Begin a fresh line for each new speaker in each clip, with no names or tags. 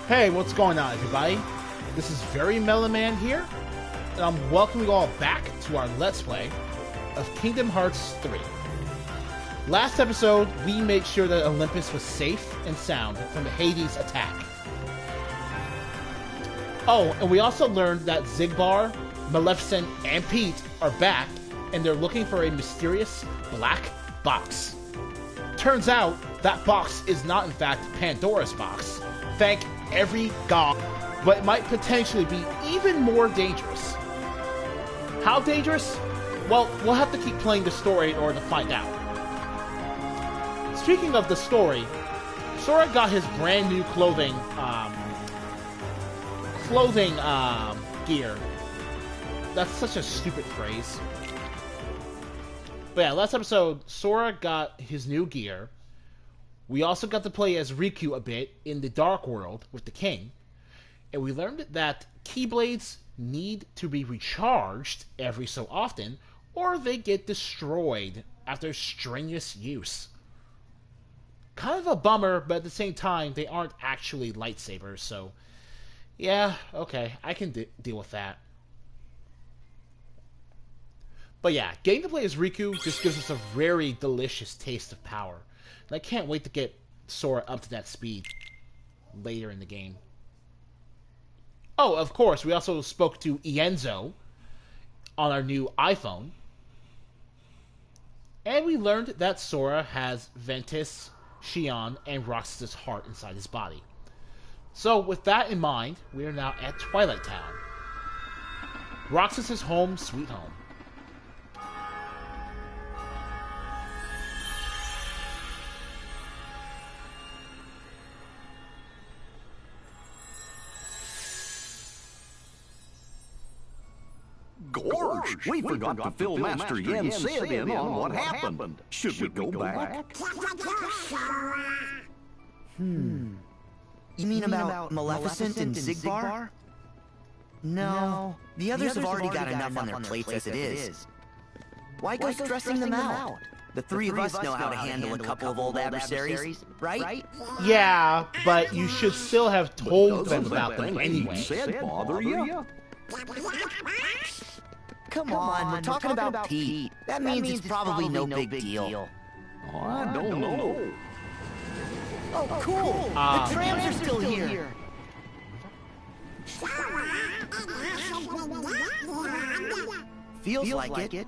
Hey, what's going on, everybody? This is Very Mellow Man here, and I'm welcoming you all back to our Let's Play of Kingdom Hearts 3. Last episode, we made sure that Olympus was safe and sound from the Hades attack. Oh, and we also learned that Xigbar, Maleficent, and Pete are back, and they're looking for a mysterious black box. Turns out, that box is not in fact Pandora's box. Thank every god, but it might potentially be even more dangerous. How dangerous? Well, we'll have to keep playing the story in order to find out. Speaking of the story, Sora got his brand new clothing gear. That's such a stupid phrase. But yeah, last episode, Sora got his new gear. We also got to play as Riku a bit in the Dark World with the King. And we learned that Keyblades need to be recharged every so often, or they get destroyed after strenuous use. Kind of a bummer, but at the same time, they aren't actually lightsabers, so... yeah, okay, I can deal with that. But yeah, getting to play as Riku just gives us a very delicious taste of power. And I can't wait to get Sora up to that speed later in the game. Oh, of course, we also spoke to Ienzo on our new iPhone. And we learned that Sora has Ventus, Xion, and Roxas' heart inside his body. So, with that in mind, we are now at Twilight Town. Roxas' home, sweet home.
Gorge, we forgot to fill Master Yen Sid in on what happened. Should we go back?
You mean about Maleficent and Xigbar? No, the others have already got enough on their plates as it is. Why go stressing them out? The three of us know how to handle a couple of old adversaries, right?
Yeah, but you should still have told them about them anyway.
Said bother you?
Come on, we're talking about Pete. That means it's probably no big deal.
Oh, I don't know.
Oh, cool! The trams are still here. Feels like it.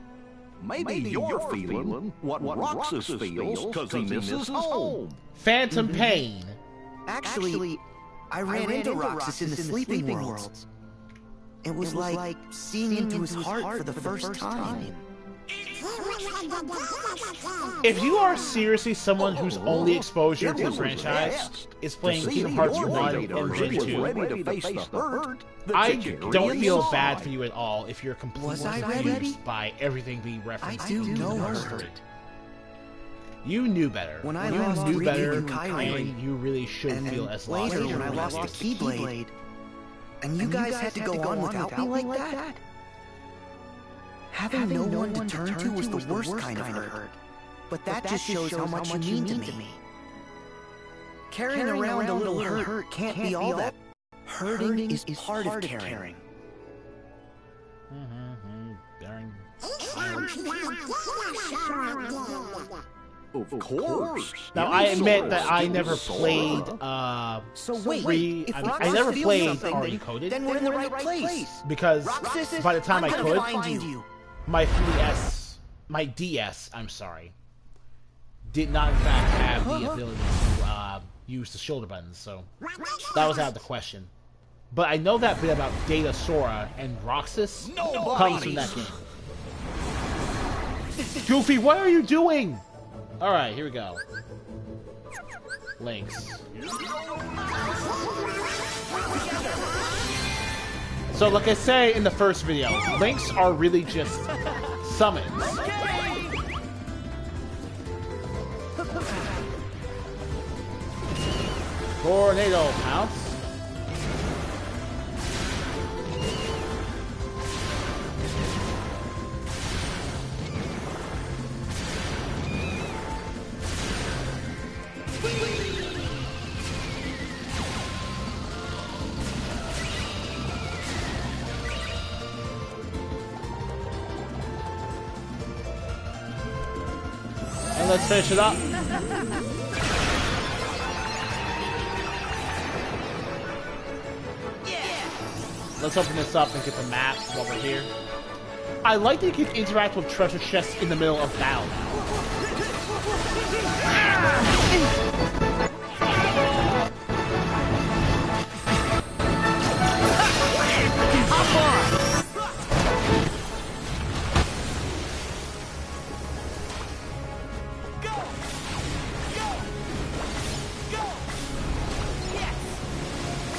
Maybe you're feeling what Roxas feels because he misses home.
Phantom pain.
Actually, I ran into Roxas in the sleeping worlds. It was like seeing into his heart for the first time.
If you are seriously someone whose only exposure to the franchise is playing Kingdom Hearts 1 and Gen 2, I don't feel bad for you at all if you're completely confused by everything being referenced in Kingdom Hearts 3. You knew better.
When I lost Riku and Kylie,
you really shouldn't feel as lost.
Later when I lost the Keyblade, and you guys had to go on without me like that? Having no one to turn to was the worst kind of hurt. But that just shows how much you mean to me. Carrying around a little hurt can't be all that. Hurting is part of caring.
Of course.
Now I admit that I never played
So wait, if
I never played Already Coded,
then we're in the right place.
because by the time I could,
find you.
my 3DS, my DS, I'm sorry, did not in fact have the ability to use the shoulder buttons, so that was out of the question. But I know that bit about Data Sora and Roxas comes from that game. Goofy, what are you doing? Alright, here we go. Links. So like I say in the first video, links are really just summons. Tornado Pounce. let's finish it up. Let's open this up and get the map while we're here. I like that you can interact with treasure chests in the middle of battle now.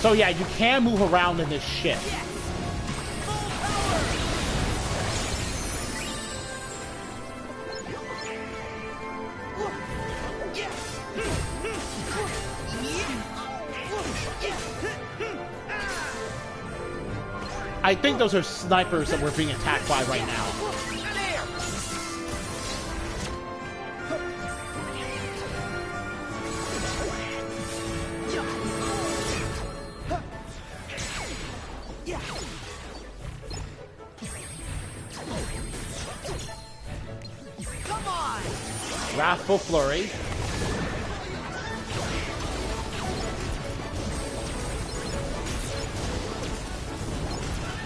So yeah, you can move around in this ship. I think those are snipers that we're being attacked by right now. Wrathful Flurry.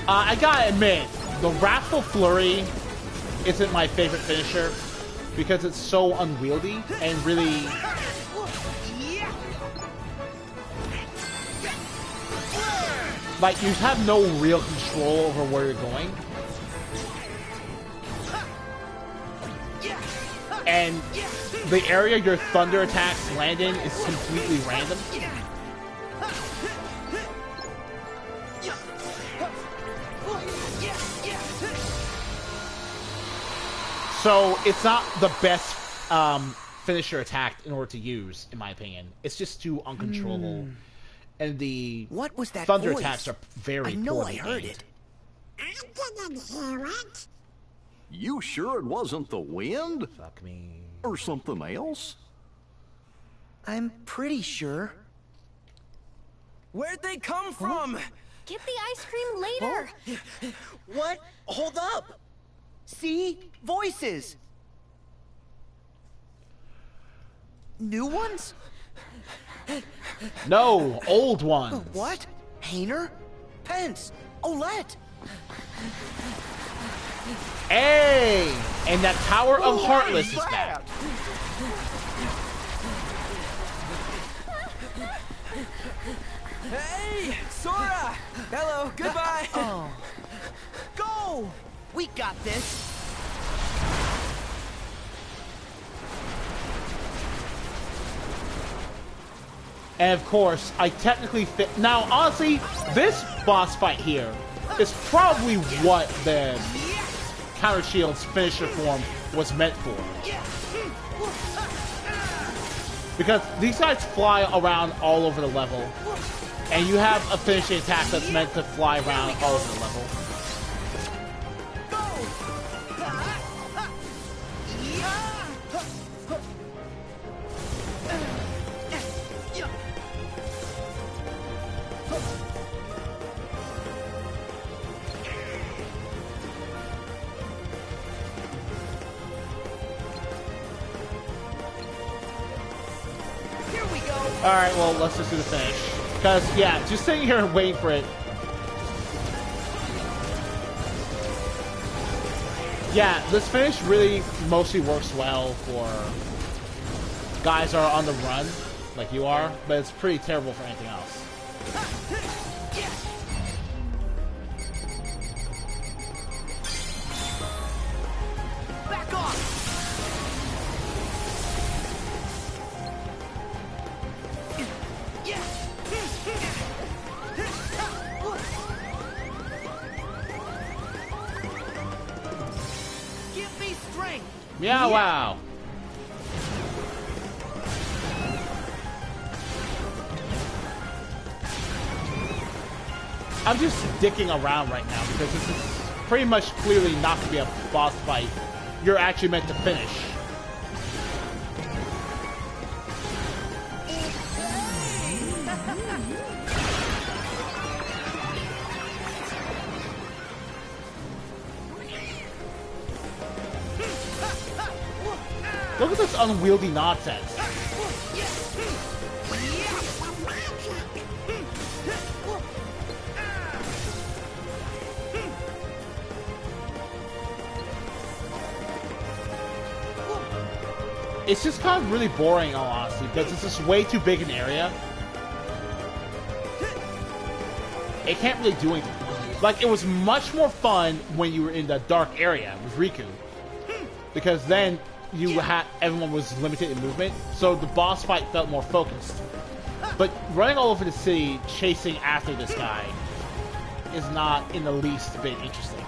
I gotta admit, the Wrathful Flurry isn't my favorite finisher because it's so unwieldy and really... like, you have no real control over where you're going. And the area your thunder attacks land in is completely random. So it's not the best finisher attack in order to use, in my opinion. It's just too uncontrollable. And the
what was that
thunder
voice?
Attacks are very
I know
poorly
I heard
aimed.
it.
I didn't hear it.
You sure it wasn't the wind?
Fuck me.
Or something else?
I'm pretty sure.
Where'd they come from?
Get the ice cream later.
What? Hold up! See? Voices! New ones?
No, old ones.
What? Hayner? Pence? Olette?
Hey! And that Tower of Heartless is back.
Hey, Sora! Hello, goodbye.
Oh. Go! We got this.
And of course, I technically fit. Now, honestly, this boss fight here is probably what the Counter Shield's finisher form was meant for. Because these guys fly around all over the level, and you have a finishing attack that's meant to fly around all over the level. Alright, well, let's just do the finish. Because, yeah, just sitting here and waiting for it. Yeah, this finish really mostly works well for guys that are on the run, like you are, but it's pretty terrible for anything else.
Back off! Give me strength!
Yeah, wow. I'm just dicking around right now because this is pretty much clearly not going to be a boss fight you're actually meant to finish. Look at this unwieldy nonsense. It's just kind of really boring, in all honesty, because it's just way too big an area. It can't really do anything. Like, it was much more fun when you were in the dark area with Riku. Because then you had everyone was limited in movement, so the boss fight felt more focused. But running all over the city chasing after this guy is not in the least bit interesting.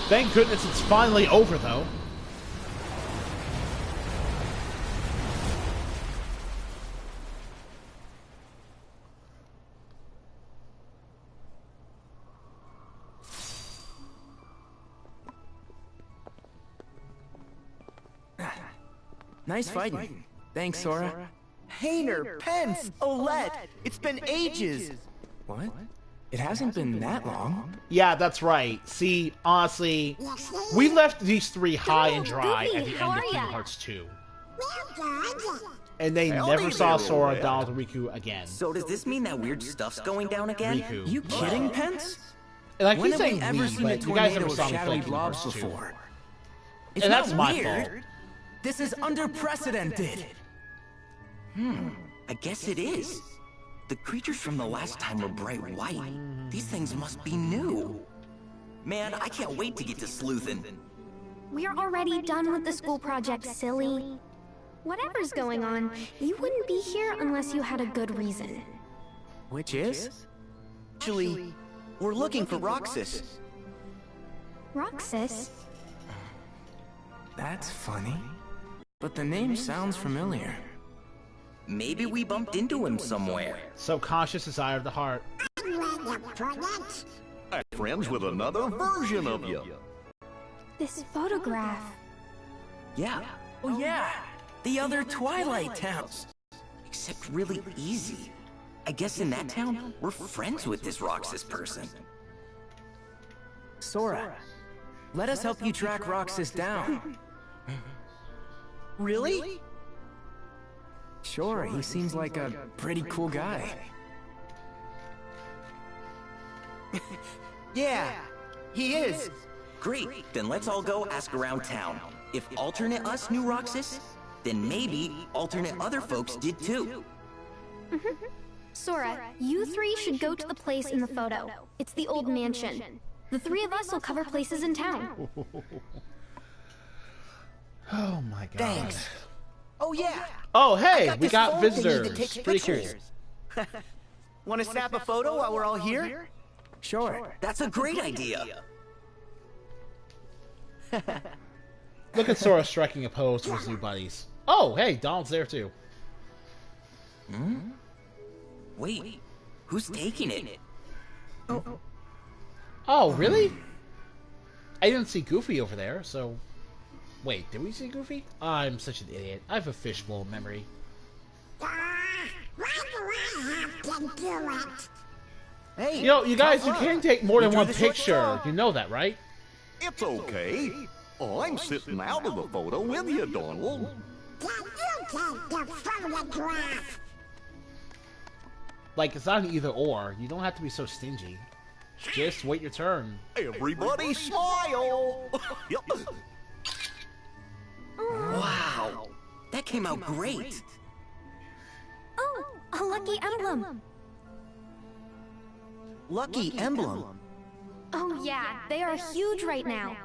Thank goodness it's finally over, though.
Nice fighting. Thanks, Sora.
Hayner, Pence, Olette. It's been ages.
What? It hasn't been that long.
Yeah, that's right. See, honestly, we left these three high and dry
Goofy,
at the end
how
of
are
Kingdom
ya?
Hearts 2.
We're good.
And they
Howdy
never saw
there,
Sora,
Olette.
Donald, and Riku again.
So does this mean that weird stuff's going down again?
Riku.
You kidding, Pence?
And I
When
keep
have
saying
we ever
we,
seen a
but you guys
tornado
never
of
saw me play
shadowy
Kingdom
blobs
Hearts 2.
before? It's
And
not
that's my
weird.
fault.
This is unprecedented.
I guess it is. The creatures from the last time were bright white. These things must be new. Man, I can't wait to get to sleuthin'.
We're already done with the school project, silly. Whatever's going on, you wouldn't be here unless you had a good reason.
Which is?
Actually, we're looking for Roxas.
Roxas?
That's funny. But the name sounds familiar.
Maybe we bumped into him somewhere.
Subconscious desire of the heart.
Where you put it?
I'm friends with another version of you.
This photograph.
Yeah,
Oh yeah, the other Twilight towns.
except really easy. I guess in that town, we're friends with this Roxas person.
Sora, let us help you track Roxas down.
Really?
Sure, he seems like a pretty cool guy.
Yeah, he is.
Great, then let's all go ask around town. If alternate us knew Roxas, then maybe alternate other folks did too.
Sora, you three should go to the place in the photo. It's the old mansion. The three of us will cover places in town.
Oh my god.
Thanks. Oh yeah.
Oh, hey, we
this
got
phone thingy
visitors.
that takes
Pretty
pictures.
curious.
Want to snap a photo while we're all here?
Sure.
That's a great idea.
Look at Sora striking a pose to his new buddies. Oh, hey, Donald's there too.
Wait, who's taking it?
Oh, really? I didn't see Goofy over there, so... Wait, did we see Goofy? I'm such an idiot. I have a fishbowl memory.
Why do I have to do it?
Hey.
You know, you guys, you can't take more than
drew
one
the short
picture.
straw.
You know that, right?
It's okay. I'm sitting out of the photo with you, Donald.
Can you take the photograph?
Like, it's not an either or. You don't have to be so stingy. Just wait your turn.
Everybody smile. Yep.
Wow, that came out great.
Oh, a lucky emblem.
Lucky emblem.
Oh yeah, they are huge right now.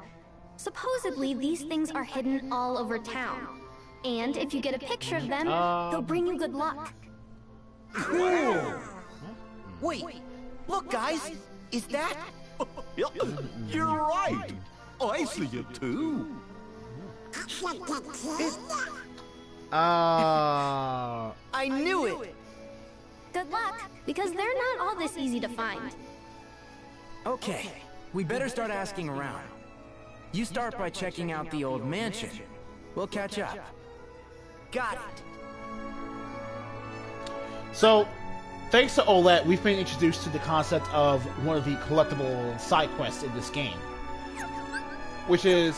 Supposedly, these things are hidden all over town. And if you get a picture of them, they'll bring you good luck.
Cool. Wait, look, guys. Is that?
Yep. You're right. I see it too.
Should the king?
Uh...
I knew it.
Good luck, because they're not all this easy to find.
Okay, we better start asking around. You start by checking out the old mansion. We'll catch up. Got it.
So, thanks to Olette, we've been introduced to the concept of one of the collectible side quests in this game, which is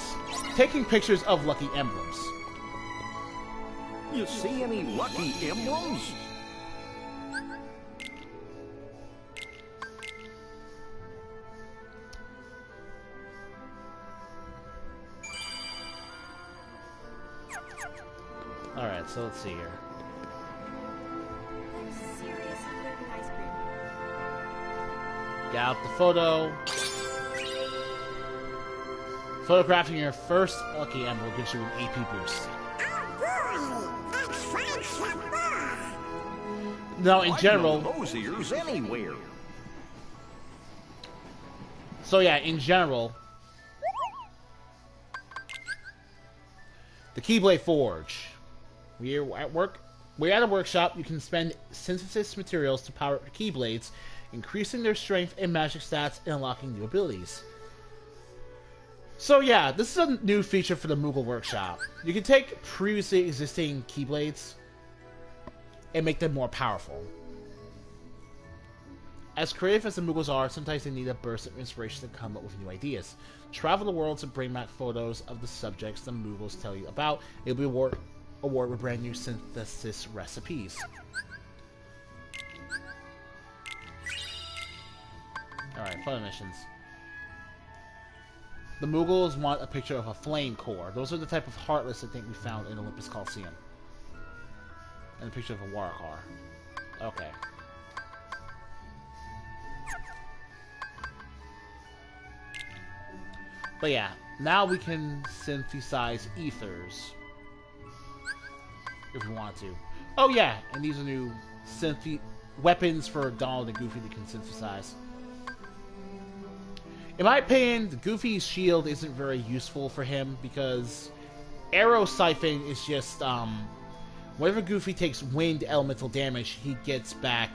taking pictures of lucky emblems.
You see any lucky emblems?
Alright, so let's see here. Get out the photo. Photographing your first lucky emblem gives you an AP boost.
Oh boy, let's find some more.
Now, in general...
Those ears anywhere.
So yeah, in general... The Keyblade Forge. We're at a workshop. You can spend synthesis materials to power Keyblades, increasing their strength and magic stats and unlocking new abilities. So yeah, this is a new feature for the Moogle Workshop. You can take previously existing Keyblades and make them more powerful. As creative as the Moogles are, sometimes they need a burst of inspiration to come up with new ideas. Travel the world to bring back photos of the subjects the Moogles tell you about. It'll be award with brand new synthesis recipes. Alright, photo missions. The Moogles want a picture of a flame core. Those are the type of heartless I think we found in Olympus Coliseum. And a picture of a war car. Okay. But yeah, now we can synthesize ethers. If we want to. Oh yeah, and these are new weapons for Donald and Goofy that can synthesize. In my opinion, the Goofy's shield isn't very useful for him because arrow siphon is just whenever Goofy takes wind elemental damage, he gets back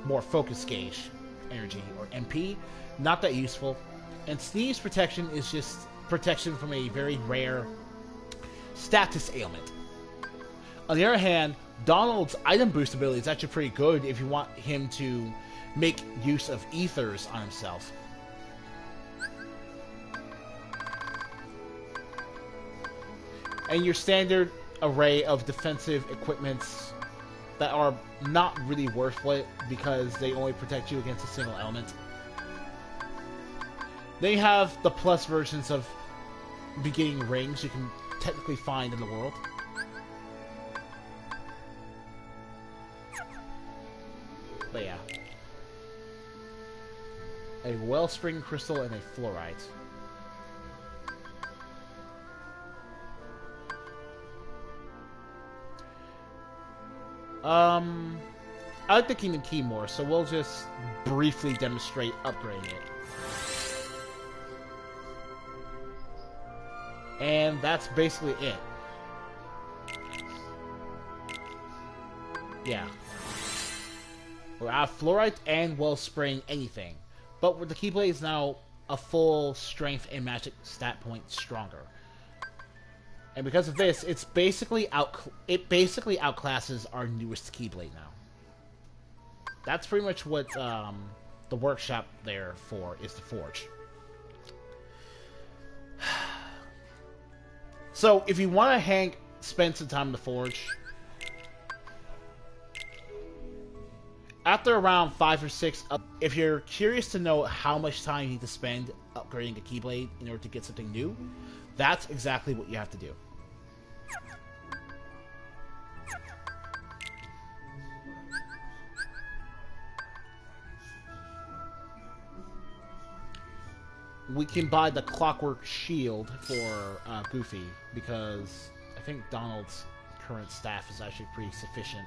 more focus gauge energy or MP. Not that useful. And Sneeze protection is just protection from a very rare status ailment. On the other hand, Donald's item boost ability is actually pretty good if you want him to make use of ethers on himself. And your standard array of defensive equipments that are not really worth it because they only protect you against a single element. Then you have the plus versions of beginning rings you can technically find in the world. But yeah. A wellspring crystal and a fluorite. I like the Kingdom Key more, so we'll just briefly demonstrate upgrading it. And that's basically it. Yeah. We're out of fluorite and wellspring anything. But with the Keyblade is now a full strength and magic stat point stronger. And because of this, it basically outclasses our newest Keyblade now. That's pretty much what the workshop there for is the Forge. So if you want to spend some time in the Forge, after around 5 or 6, if you're curious to know how much time you need to spend upgrading a Keyblade in order to get something new, that's exactly what you have to do. We can buy the Clockwork Shield for Goofy, because I think Donald's current staff is actually pretty sufficient.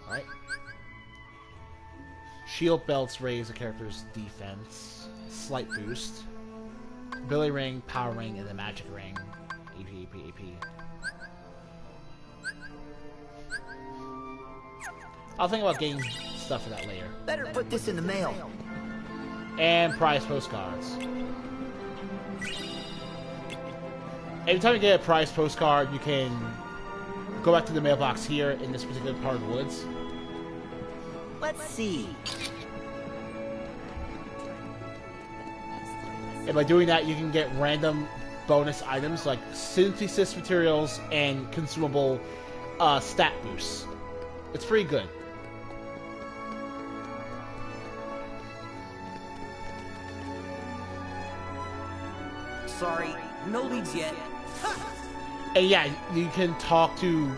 Alright. Shield belts raise a character's defense. Slight boost. Ability Ring, Power Ring, and the Magic Ring. AP. I'll think about getting stuff for that later.
Better put this in the mail.
And prize postcards. Every time you get a prize postcard, you can go back to the mailbox here in this particular part of the woods.
Let's see.
And by doing that, you can get random bonus items like synthesis materials and consumable stat boosts. It's pretty good.
Sorry, no leads yet.
And yeah, you can talk to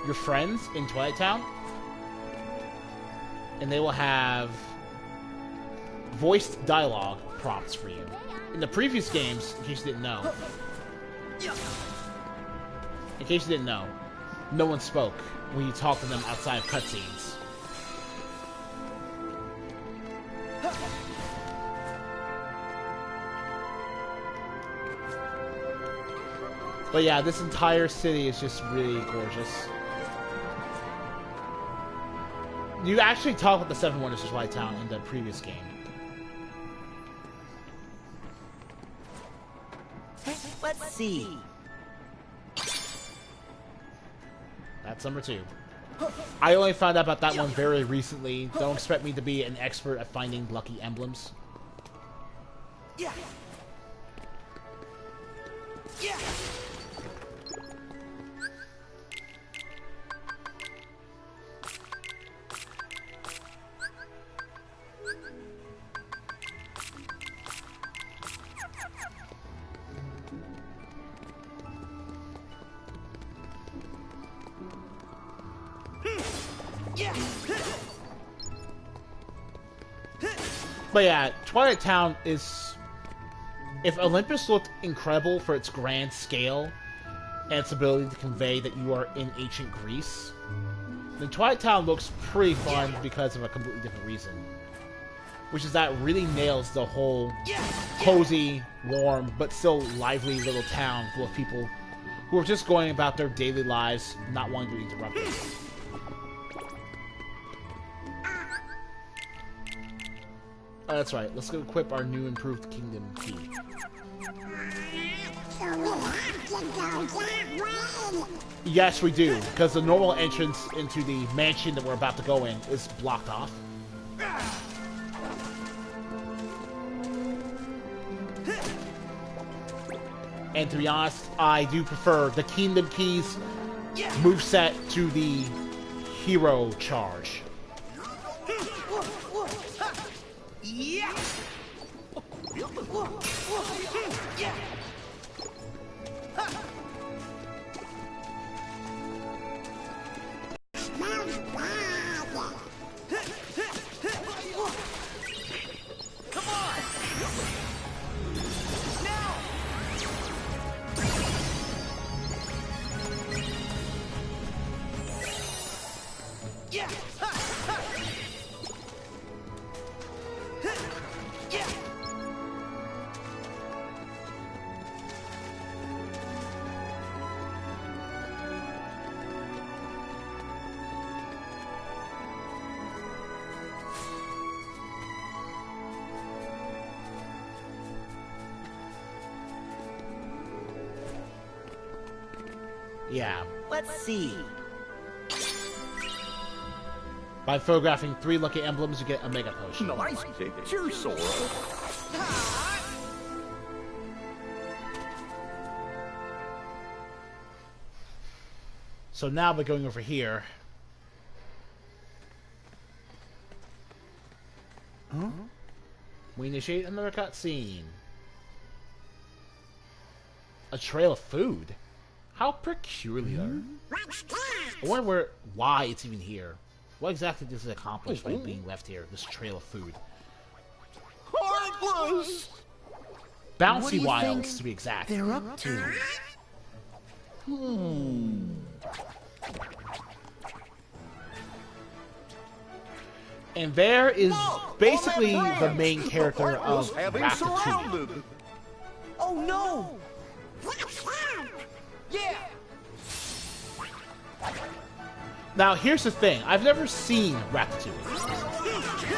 your friends in Twilight Town, and they will have voiced dialogue prompts for you. In the previous games, in case you didn't know, no one spoke when you talked to them outside of cutscenes. But yeah, this entire city is just really gorgeous. You actually talk with the Seven Wonders of Twilight Town in the previous game.
Let's see.
That's number 2. I only found out about that one very recently. Don't expect me to be an expert at finding lucky emblems.
Yeah. Yeah.
But yeah, Twilight Town is... If Olympus looked incredible for its grand scale and its ability to convey that you are in ancient Greece, then Twilight Town looks pretty fun because of a completely different reason. Which is that it really nails the whole cozy, warm, but still lively little town full of people who are just going about their daily lives, not wanting to be interrupted. Oh, that's right. Let's go equip our new improved kingdom key.
So we have to go that way.
Yes, we do, because the normal entrance into the mansion that we're about to go in is blocked off. And to be honest, I do prefer the Kingdom Keys moveset to the Hero Charge.
Yeah. Yeah.
Smells bad.
Come on. Now. Yeah. Yeah.
Yeah.
Let's see.
By photographing 3 lucky emblems, you get a Mega Potion.
Nice picture, Sora.
So now by going over here...
Huh?
We initiate another cutscene. A trail of food? How peculiar.
What's that?
I wonder why it's even here. What exactly does it accomplish by being left here, this trail of food?
Heartless!
What do
Bouncy
you
Wilds,
think
to be exact.
they're up to?
And there is basically
On that
the main
branch,
character
the Heartless
of
have him
Ratatouille.
surrounded.
Oh no!
Let's help!
Yeah!
Now, here's the thing. I've never seen Ratatouille.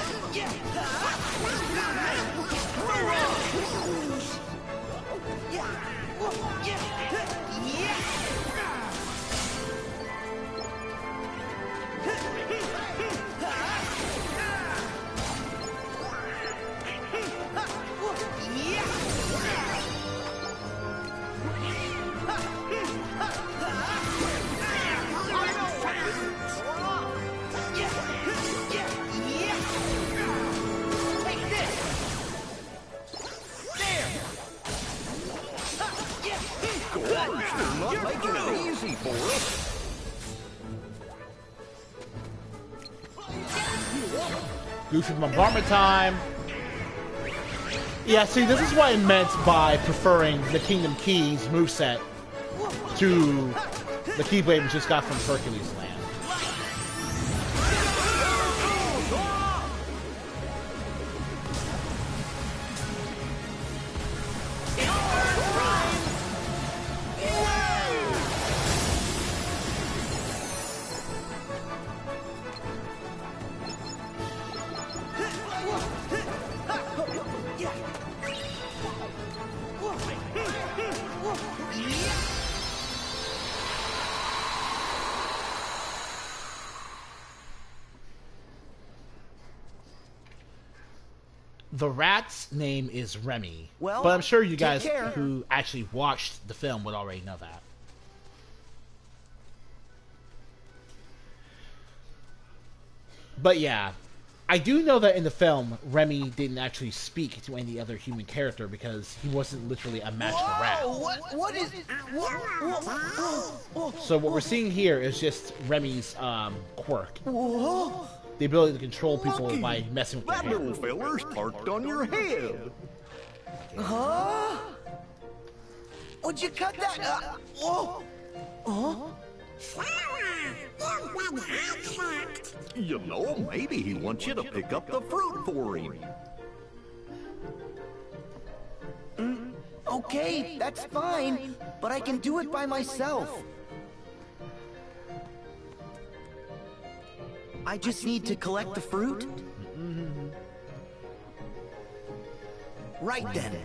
Not making it easy for us.
Goofy bombardment time. Yeah, see, this is what I meant by preferring the Kingdom Keys moveset to the Keyblade we just got from Hercules Land. The rat's name is Remy,
Well,
but I'm sure you
take
guys
care.
who actually watched the film would already know that. But yeah, I do know that in the film, Remy didn't actually speak to any other human character because he wasn't literally a magical rat.
What is...
So what we're seeing here is just Remy's quirk. The ability to control people
Lucky.
by messing with their
That
hair.
little feller's parked on your head.
Huh? Would you cut that? Oh!
Sora, you've been headfucked.
You know, maybe he wants you to pick up the fruit for him.
Okay, that's fine, but I can do it by myself. I just need to collect the fruit? Right then.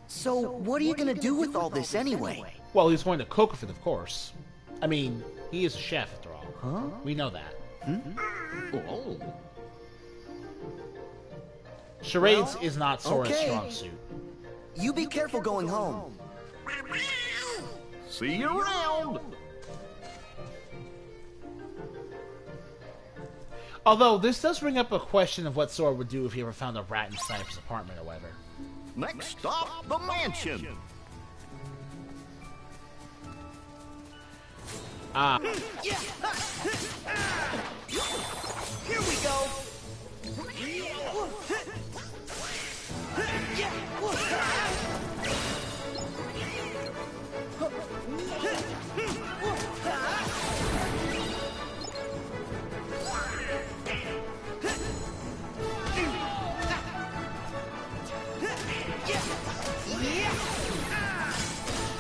So, what are you gonna do with all this anyway?
Well, he's going to cook with it, of course. I mean, he is a chef after all.
Huh?
We know that.
Oh.
Charades
Well,
is not Sora's
okay.
strong suit.
You be careful going home.
See you around.
Although, this does bring up a question of what Sora would do if he ever found a rat inside of his apartment or whatever.
Next stop, the mansion.
Ah,
Here we go!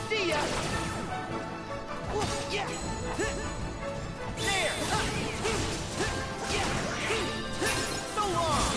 See ya! Yeah! There! So long!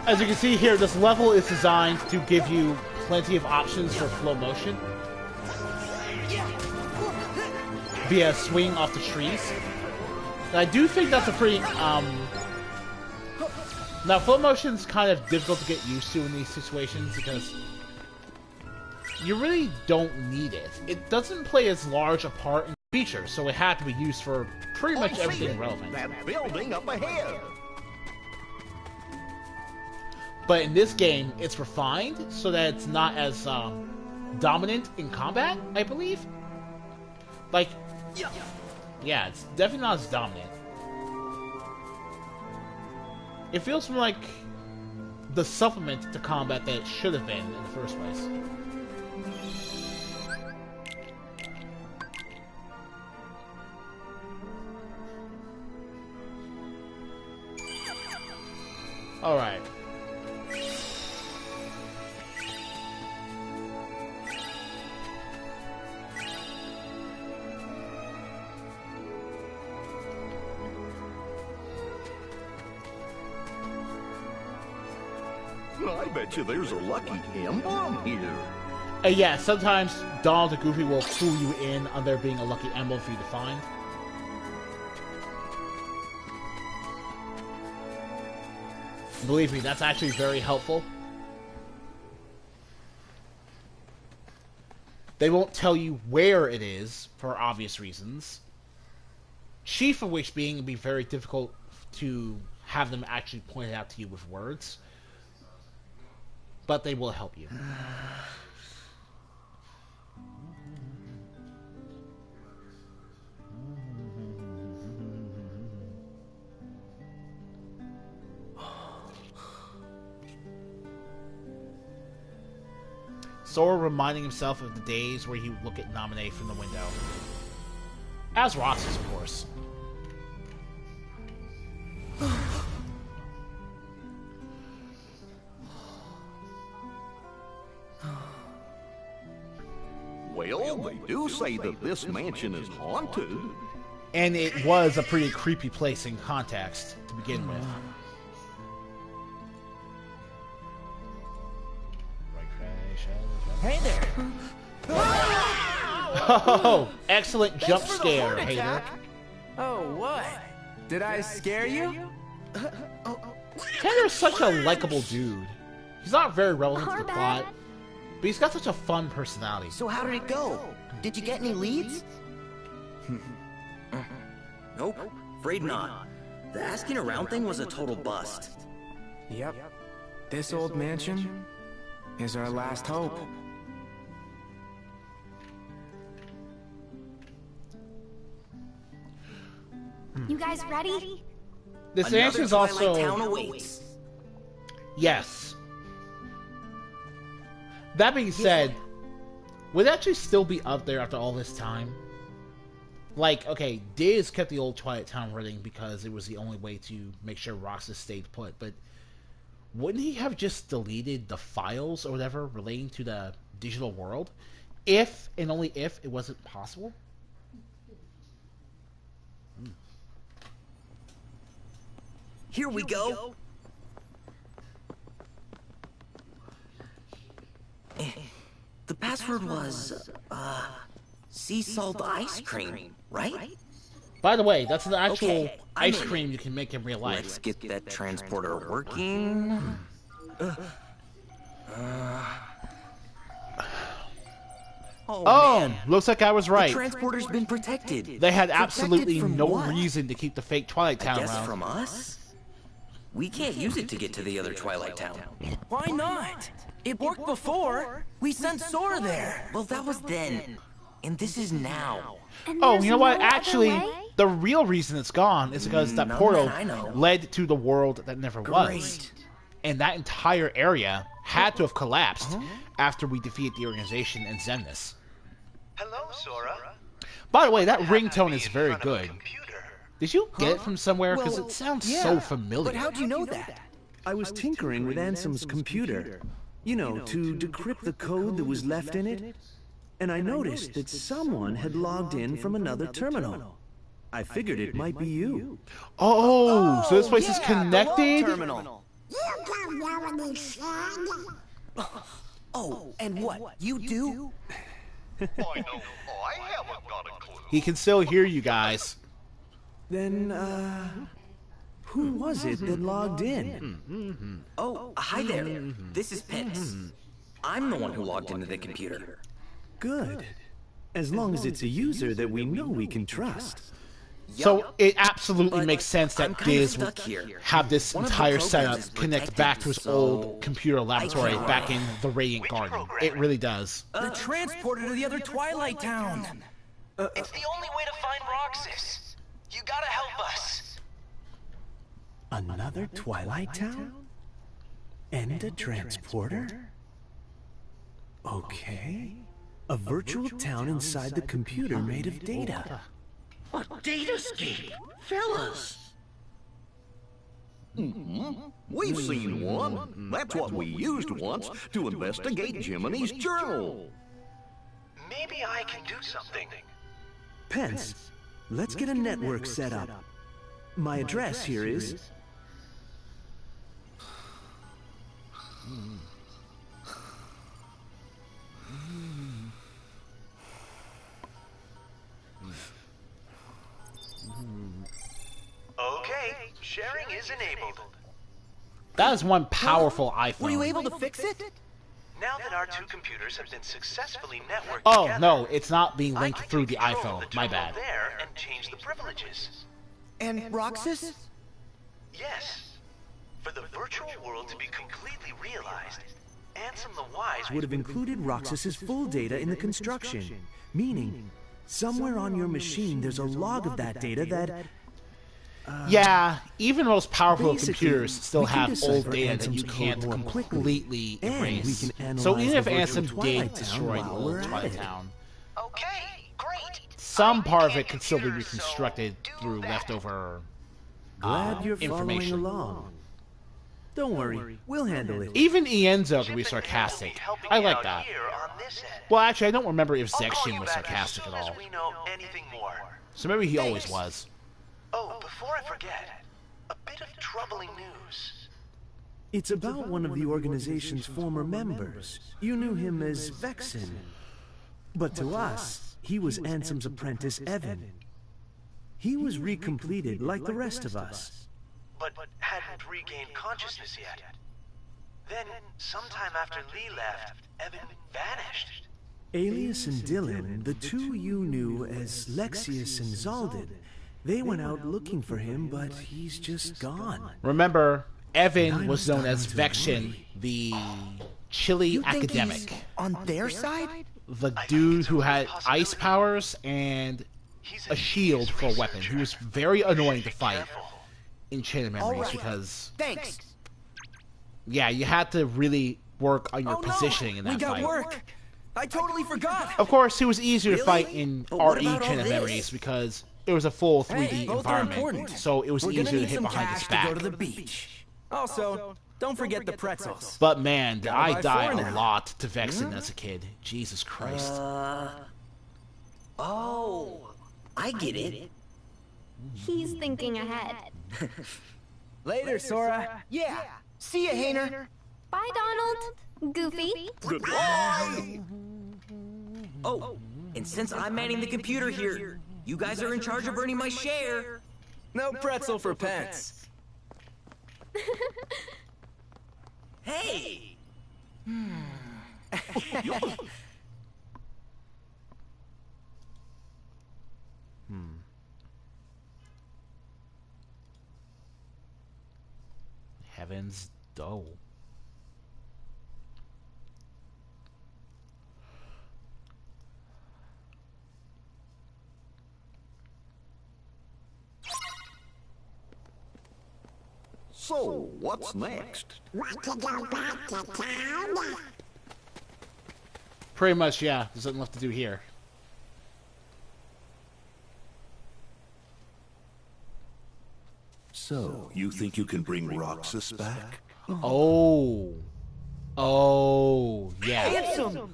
As you can see here, this level is designed to give you plenty of options for flow motion via swing off the trees. And I do think that's a pretty, now flow motion's kind of difficult to get used to in these situations because you really don't need it. It doesn't play as large a part in the feature, so it had to be used for pretty much everything relevant.
That building up ahead.
But in this game, it's refined so that it's not as dominant in combat, I believe. Like, yeah, it's definitely not as dominant. It feels more like the supplement to combat that it should have been in the first place. Alright.
I bet you there's a lucky emblem here.
Yeah, sometimes Donald and Goofy will clue you in on there being a lucky emblem for you to find. Believe me, that's actually very helpful. They won't tell you where it is, for obvious reasons. Chief of which being it'd be very difficult to have them actually point it out to you with words. But they will help you. Sora reminding himself of the days where he would look at Naminé from the window. As Roxas, of course.
Well, they do say that this mansion is haunted.
And it was a pretty creepy place in context to begin with.
Hey there!
Oh, excellent jump scare, hater.
Oh, what? Did I scare you?
Tanner's such a likable dude. He's not very relevant to the plot, but he's got such a fun personality.
So how did it go? Did you get any leads?
Nope, afraid not. The asking around thing was a total bust.
Yep. This old mansion is our last hope.
You guys ready?
This
Another
answer is
Twilight Town
also...
awaits.
Yes. That being said, would it actually still be up there after all this time? Like, okay, Diz kept the old Twilight Town running because it was the only way to make sure Roxas stayed put, but wouldn't he have just deleted the files or whatever relating to the digital world? If, and only if, it wasn't possible?
Here we go. The password was, sea salt ice cream, right?
By the way, that's an actual
Okay,
ice cream you can make in real life.
Let's get that transporter working.
Oh,
man.
looks like I was
The
right.
transporter's been protected.
They had absolutely
Protected from
no
what?
reason to keep the fake Twilight
I
Town
guess
around.
from us? We can't use it to get to the other Twilight Town.
Why not? It worked before. We sent Sora there.
Well, that was then. And this is now.
And
Oh,
there's
you know what?
no other
Actually,
way?
the real reason it's gone is because that
None
portal
that I know.
led to the world that never was.
Great.
And that entire area had to have collapsed after we defeated the organization and Xemnas.
Hello, Sora.
By the way, that
Happy
ringtone
in
is very
front of a
good.
computer.
Did you get it from somewhere? Because
Well,
it sounds
yeah,
so familiar.
But how'd you know that?
I was tinkering with Ansem's computer, you know, to decrypt the code that was left in it. And I noticed that someone had logged in from another terminal. I figured it might be you.
Oh, so this place is
yeah, the log
connected?
terminal.
You don't know what he said.
Oh, and what? You do?
I know I haven't got a clue.
He can still hear you guys.
Then, who was it that logged in?
Oh, hi there. This is Pence. I'm the one who logged into the computer.
Good. As long as it's a user that we know we can trust.
So it absolutely makes sense that
I'm kinda
Diz
stuck
would
here.
have this
One of the
entire
programs
setup
is
connect
protected,
back to his
so
old computer laboratory
can't
back in the Radiant Garden. It really does.
They're transported to the other Twilight town.
It's the only way to find Roxas. You gotta help us.
Another Twilight town? And a transporter? Okay. A virtual town inside the computer made of data.
A datascape, fellas. We've seen one. That's what we used once to investigate Jiminy's journal.
Maybe I can do something.
Pence, let's get a network set up. My address here is...
Okay, sharing is enabled.
That is one powerful iPhone.
Were you able to fix it?
Now that our two computers have been successfully networked
Oh,
together,
no, it's not being
I
linked
can
through the
control
iPhone.
the
My
terminal
bad.
there and change the privileges.
And Roxas?
Yes. For the virtual world to be completely realized, Ansem the Wise
would have included Roxas's full data in the construction. Meaning, somewhere on your machine there's a log of that data that...
Yeah, even most powerful
Basically,
computers still
we can
have
decipher
old data that you
Ansem's
can't
code more quickly.
completely
And we
erase.
can
So
analyze
even if
the virtual
Ansem
Twilight
did
Town
destroy the
while
old
we're at
Twilight
it.
Town,
Okay, great.
some
I
part of
can
it can still be
computers, so
reconstructed
do
through
that.
leftover
Glad you're following
information.
along. Don't worry, we'll handle it.
Even Ienzo can be
Chip and Dan will be
sarcastic.
helping
I
me
like
out
that.
here on this end.
Well, actually, I don't remember if
I'll call
Zexion
you
was
back
sarcastic
as
at
soon
all.
as we know anything more.
So maybe he always was.
Oh, before I forget, a bit of troubling news.
It's about one of the organization's former members. You knew him as Vexen. But to us, he was Ansem's apprentice, Evan. He was recompleted like the rest of us.
But hadn't regained consciousness yet. Then, sometime after Lee left, Evan vanished.
Alias and Dylan, the two you knew as Lexius and Zaldin, they went out looking for him, but he's just gone.
Remember, Evan
I'm
was known as
starting to
Vexion,
worry.
the chilly
You think
academic.
he's on their side?
The
I think
dude
it's
who
a
had
possibility.
ice powers and
He's
a shield for a weapon. He was very annoying to fight
Careful.
in Chain of Memories
Alright.
because,
Thanks.
yeah, you had to really work on your
Oh no!
positioning in that
We got
fight.
work! I totally forgot!
Of course, it was easier to
Really?
fight in
But what
RE
about all
Chain of
this?
Memories because it was a full 3D
Hey, both are
environment,
important.
so it was
We're
easier
gonna
to
need
hit
some
behind
cash
his
to
back.
go to the beach. Also, don't forget the pretzels.
But man, did
Gotta
I
buy
die
four
a
now.
lot to Vexen as a kid. Jesus Christ.
Oh, I get it.
He's thinking ahead.
Later, Sora.
Yeah. See ya, Hayner.
Bye, Donald. Goofy.
Oh, and since I'm manning the computer here, you guys are in charge of earning my share.
No pretzel for Pence.
Hey!
Heaven's Dole.
So, what's next?
Want to go back to town?
Pretty much, yeah. There's nothing left to do here.
So, you think you can bring Roxas back?
Oh. Oh, yeah.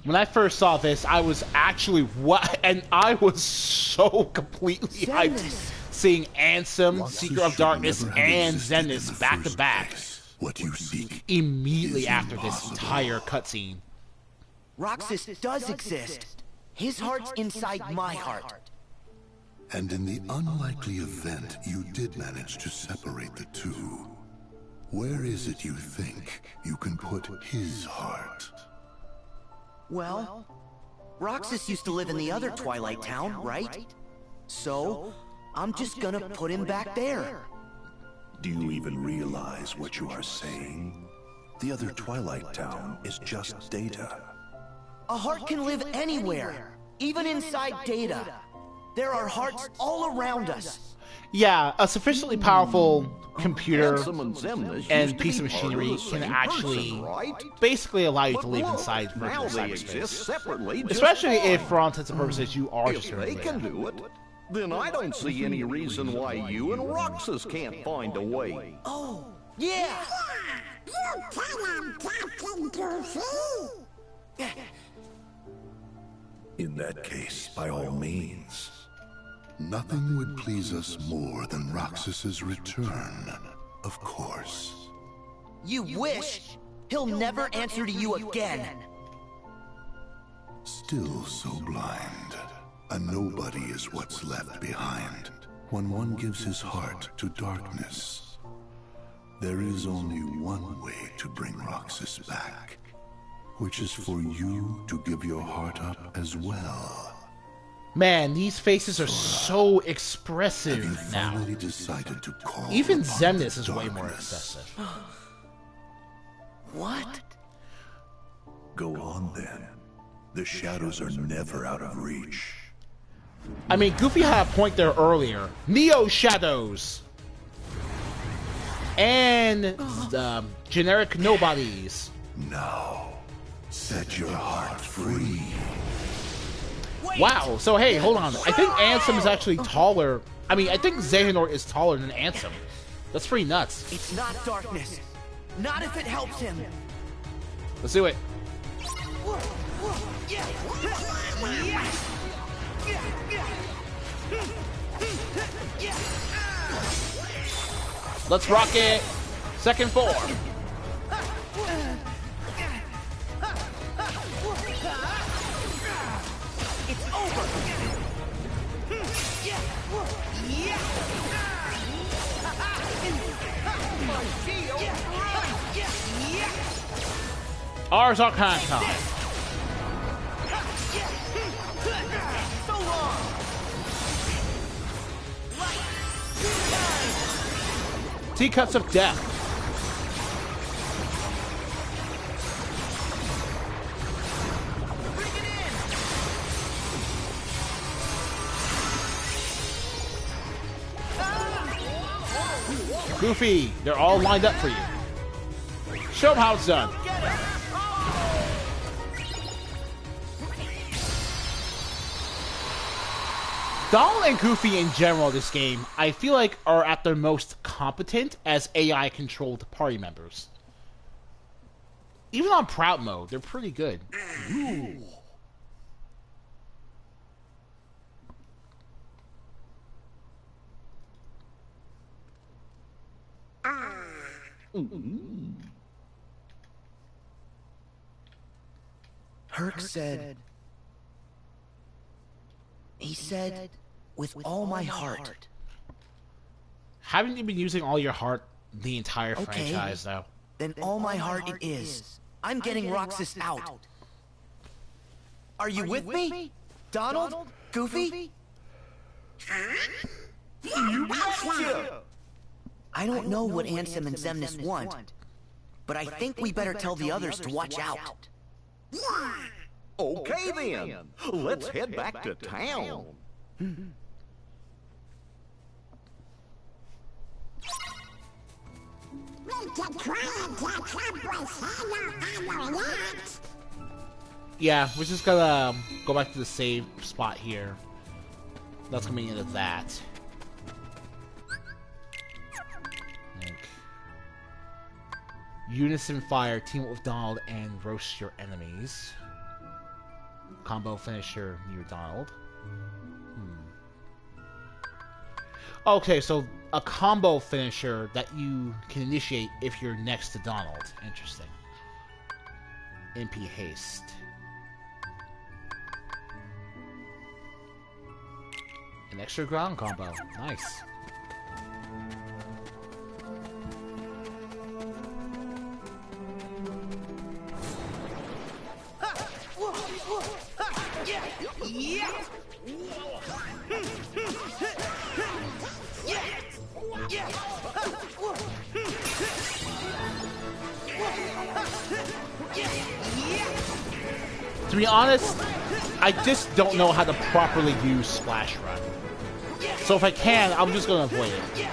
When I first saw this, I was actually what, and I was so completely hyped seeing Ansem, Seeker of Darkness, and Zenith back to back.
What you seek
immediately
is
after this
impossible.
entire cutscene.
Roxas does exist. His heart's inside my heart.
And in the unlikely event you did manage to separate the two, where is it you think you can put his heart?
Well, Roxas used to live in the other Twilight town, right? So, I'm just gonna put him back there.
Do you even realize what you are saying? The other Twilight town is just data.
A heart can live anywhere, even inside data. There are hearts all around us.
Yeah, a sufficiently powerful computer
Handsome and Zemnis used
and
to
piece
be
of
part
machinery
the
can
same
actually
person, right?
basically allow you to
But
live
look,
inside
now
virtual
they exist
cyberspace.
separately, just
Especially if,
fine.
for all intents and purposes, you are just
If
a
they can do it, then I don't see any reason why you and Roxas can't find a way.
Oh, yeah!
You tell him, Captain Goofy!
In that case, by all means. Nothing would please us more than Roxas's return, of course.
You wish! He'll never answer to you again.
Still so blind. A nobody is what's left behind when one gives his heart to darkness. There is only one way to bring Roxas back, which is for you to give your heart up as well.
Man, these faces are so
Have you
expressive now.
finally decided to call
Even
upon
Zemnis
the
is way more
darkness?
excessive.
What?
Go on then. The shadows are never out of reach.
I mean, Goofy had a point there earlier. Neo Shadows! And the generic nobodies.
Now, set your heart free.
Wow, so hey, hold on. I think Ansem is actually taller. I mean, I think Xehanort is taller than Ansem. That's pretty nuts.
It's not darkness. Not if it helps him.
Let's do it. Let's rock it. Second form.
It's over.
Ours are time.
So long.
Teacups of Death.
Bring it in.
Goofy, they're all lined up for you. Show them how it's done.
Get it.
Donald and Goofy in general this game, I feel like, are at their most competent as AI-controlled party members. Even on Proud Mode, they're pretty good.
Herc said... He said, with all my heart.
Haven't you been using all your heart the entire
Okay.
franchise, though?
Then all my heart it is. I'm getting Roxas out. Are you with me? Donald? Goofy?
You betcha!
I don't know what Ansem and Zemnis want, but I think we better tell the others to watch out.
Okay then, let's head back to town.
We can try and catch up with Hannah and Reunite.
Yeah, we're just gonna go back to the save spot here. That's coming into that. Like, Unison Fire, team up with Donald and roast your enemies. Combo finisher near Donald. Okay, so a combo finisher that you can initiate if you're next to Donald. Interesting. MP haste. An extra ground combo. Nice. To be honest, I just don't know how to properly use Splash Run. So if I can, I'm just gonna avoid it.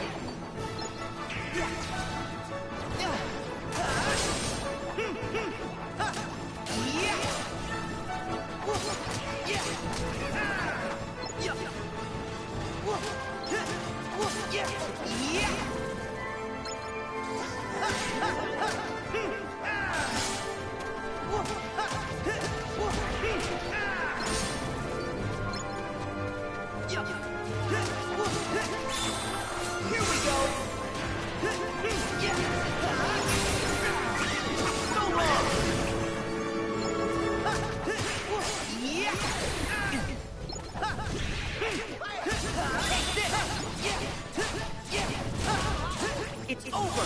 It's over!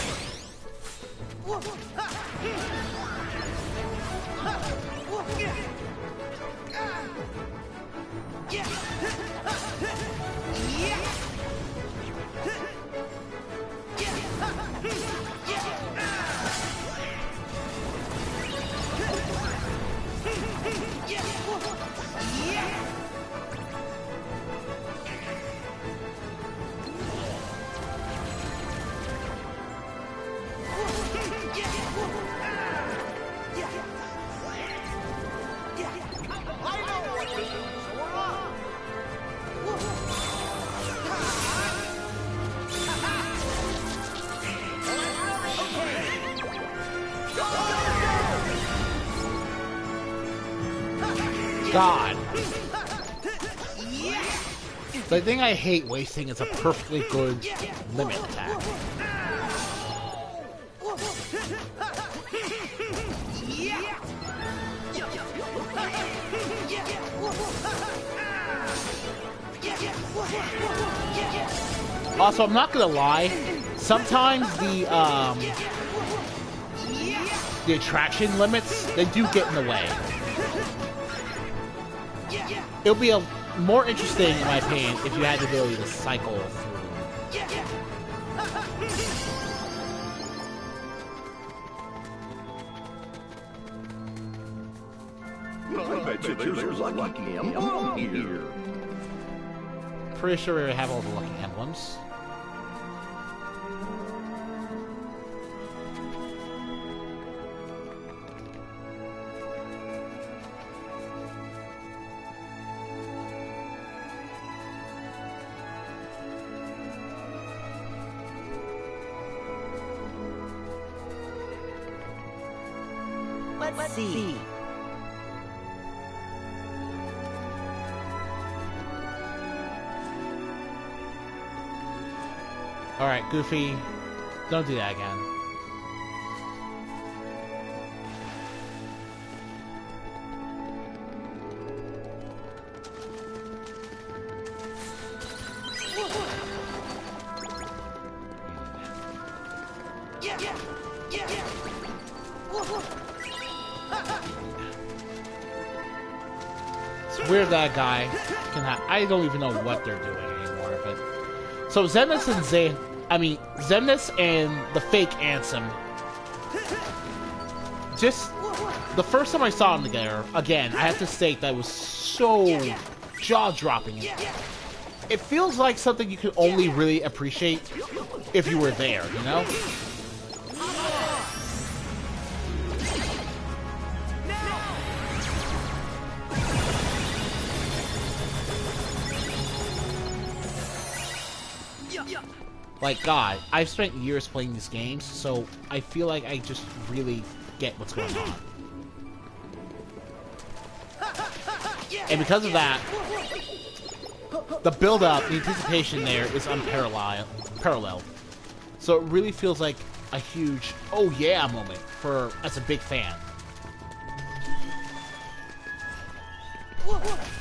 God. The thing I hate wasting is a perfectly good limit attack. Also, I'm not gonna lie, sometimes the attraction limits, they do get in the way. It'll be more interesting, in my opinion, if you had the ability to cycle through.
I bet you there's a lucky emblem here.
Pretty sure we have all the lucky emblems.
Let's see.
Alright, Goofy, don't do that again. It's weird that guy can have. I don't even know what they're doing anymore, but. So Xemnas and Xemnas and the fake Ansem. Just the first time I saw them together, again, I have to state that was so jaw-dropping. It feels like something you could only really appreciate if you were there, you know? Like, God, I've spent years playing these games, so I feel like I just really get what's going on. And because of that, the build-up, the anticipation there is unparalleled. So it really feels like a huge "oh yeah" moment as a big fan.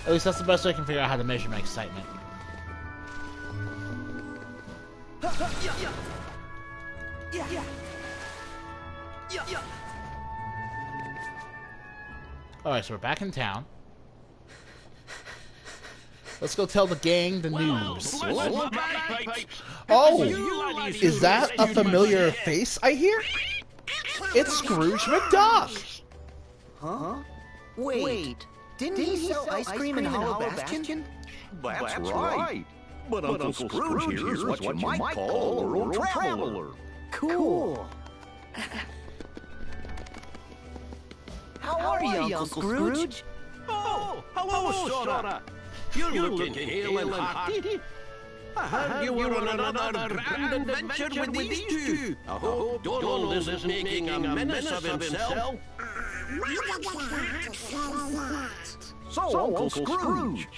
At least that's the best way I can figure out how to measure my excitement. Alright, so we're back in town. Let's go tell the gang the news.
Oh, is that a familiar face I hear? It's Scrooge McDuck!
Huh? Wait, didn't he sell ice cream in Hollow Bastion?
That's right. But Uncle Scrooge here is what you might call a rural traveler.
Cool. How are you, Uncle Scrooge?
Oh, hello, Sora. You're looking hale and hearty. I heard you were on another grand adventure with these two. I hope Donald isn't making a menace of himself.
So, Uncle Scrooge,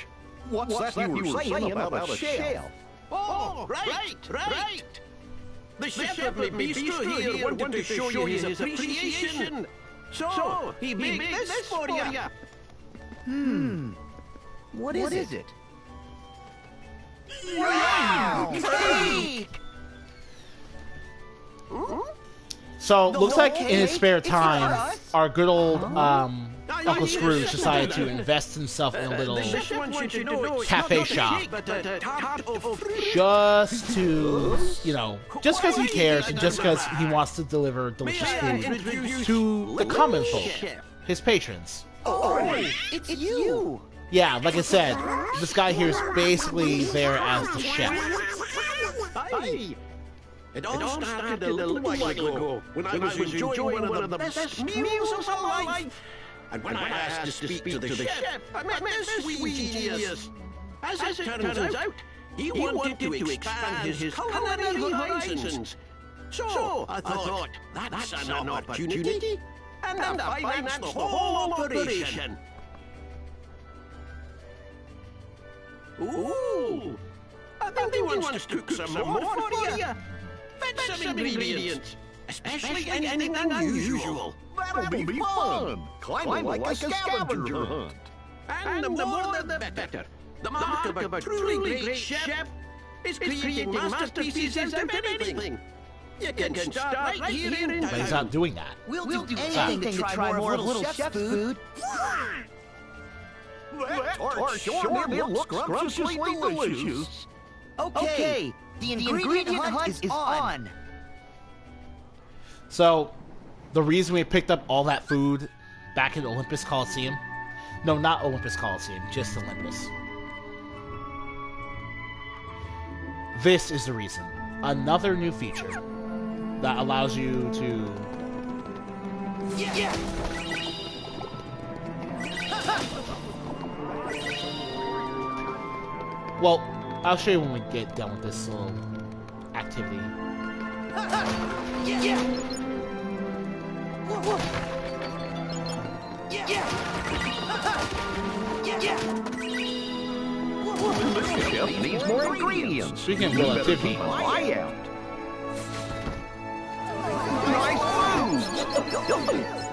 what's that you were saying about a shell?
Oh, right. The shepherd Bistro here wanted to show you his appreciation. So, he made this for you.
What is it?
Wow!
Cake!
So, looks like in his spare time, our good old Uncle Scrooge decided to invest himself in a little cafe shop. Just to, just because he cares and just because he wants to deliver delicious food to the common folk, his patrons.
Oh, it's you!
Yeah, like I said, this guy here is basically there as the chef.
Hi. It all started a little while ago when I was enjoying one of the best meals of my life. And when I asked to speak to the chef, I met this sweet genius. As it turns out, he wanted to expand his culinary horizons. So I thought, that's an opportunity, and I financed the whole operation. Ooh! I think he wants to cook some more for you. Fetch some ingredients, especially anything unusual.
That'll be fun! Kind of like a scavenger hunt.
And the more the better. The mark of a truly great chef is creating masterpieces of anything. You can start right here in
But he's not doing that.
We'll do anything to try more of Little Chef's food.
That tart sure looks scrumptiously delicious.
Okay, the ingredient hunt is on.
So, the reason we picked up all that food back in Olympus Coliseum... No, not Olympus Coliseum, just Olympus. This is the reason. Another new feature that allows you to...
Yeah.
Well, I'll show you when we get done with this little activity.
The chef needs more ingredients.
Speaking of little activity,
Eye out. Nice food.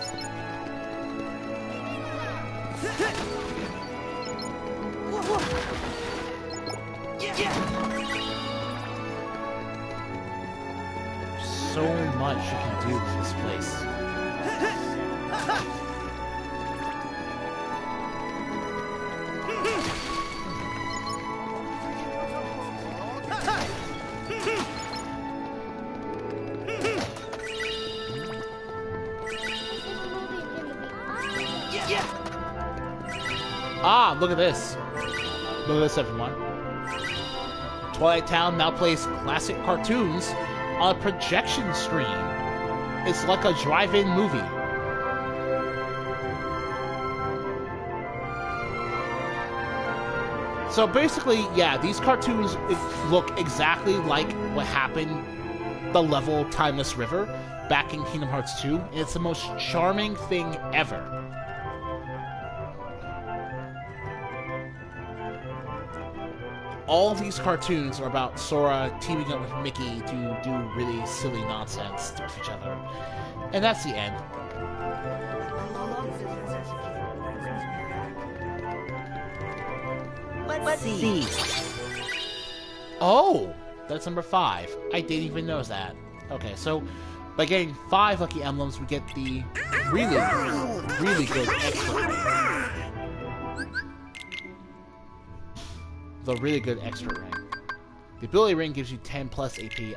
so much you can do with this place. Ah, look at this. Look at this, everyone. Twilight Town now plays classic cartoons on a projection screen. It's like a drive-in movie. So basically, yeah, these cartoons look exactly like what happened the level Timeless River back in Kingdom Hearts 2, and it's the most charming thing ever. all of these cartoons are about Sora teaming up with Mickey to do really silly nonsense with each other. And that's the end.
Let's see.
Oh! That's number 5. I didn't even know that. Okay, so by getting 5 lucky emblems, we get the really, really good extra ring. The really good extra ring. The ability ring gives you 10 plus AP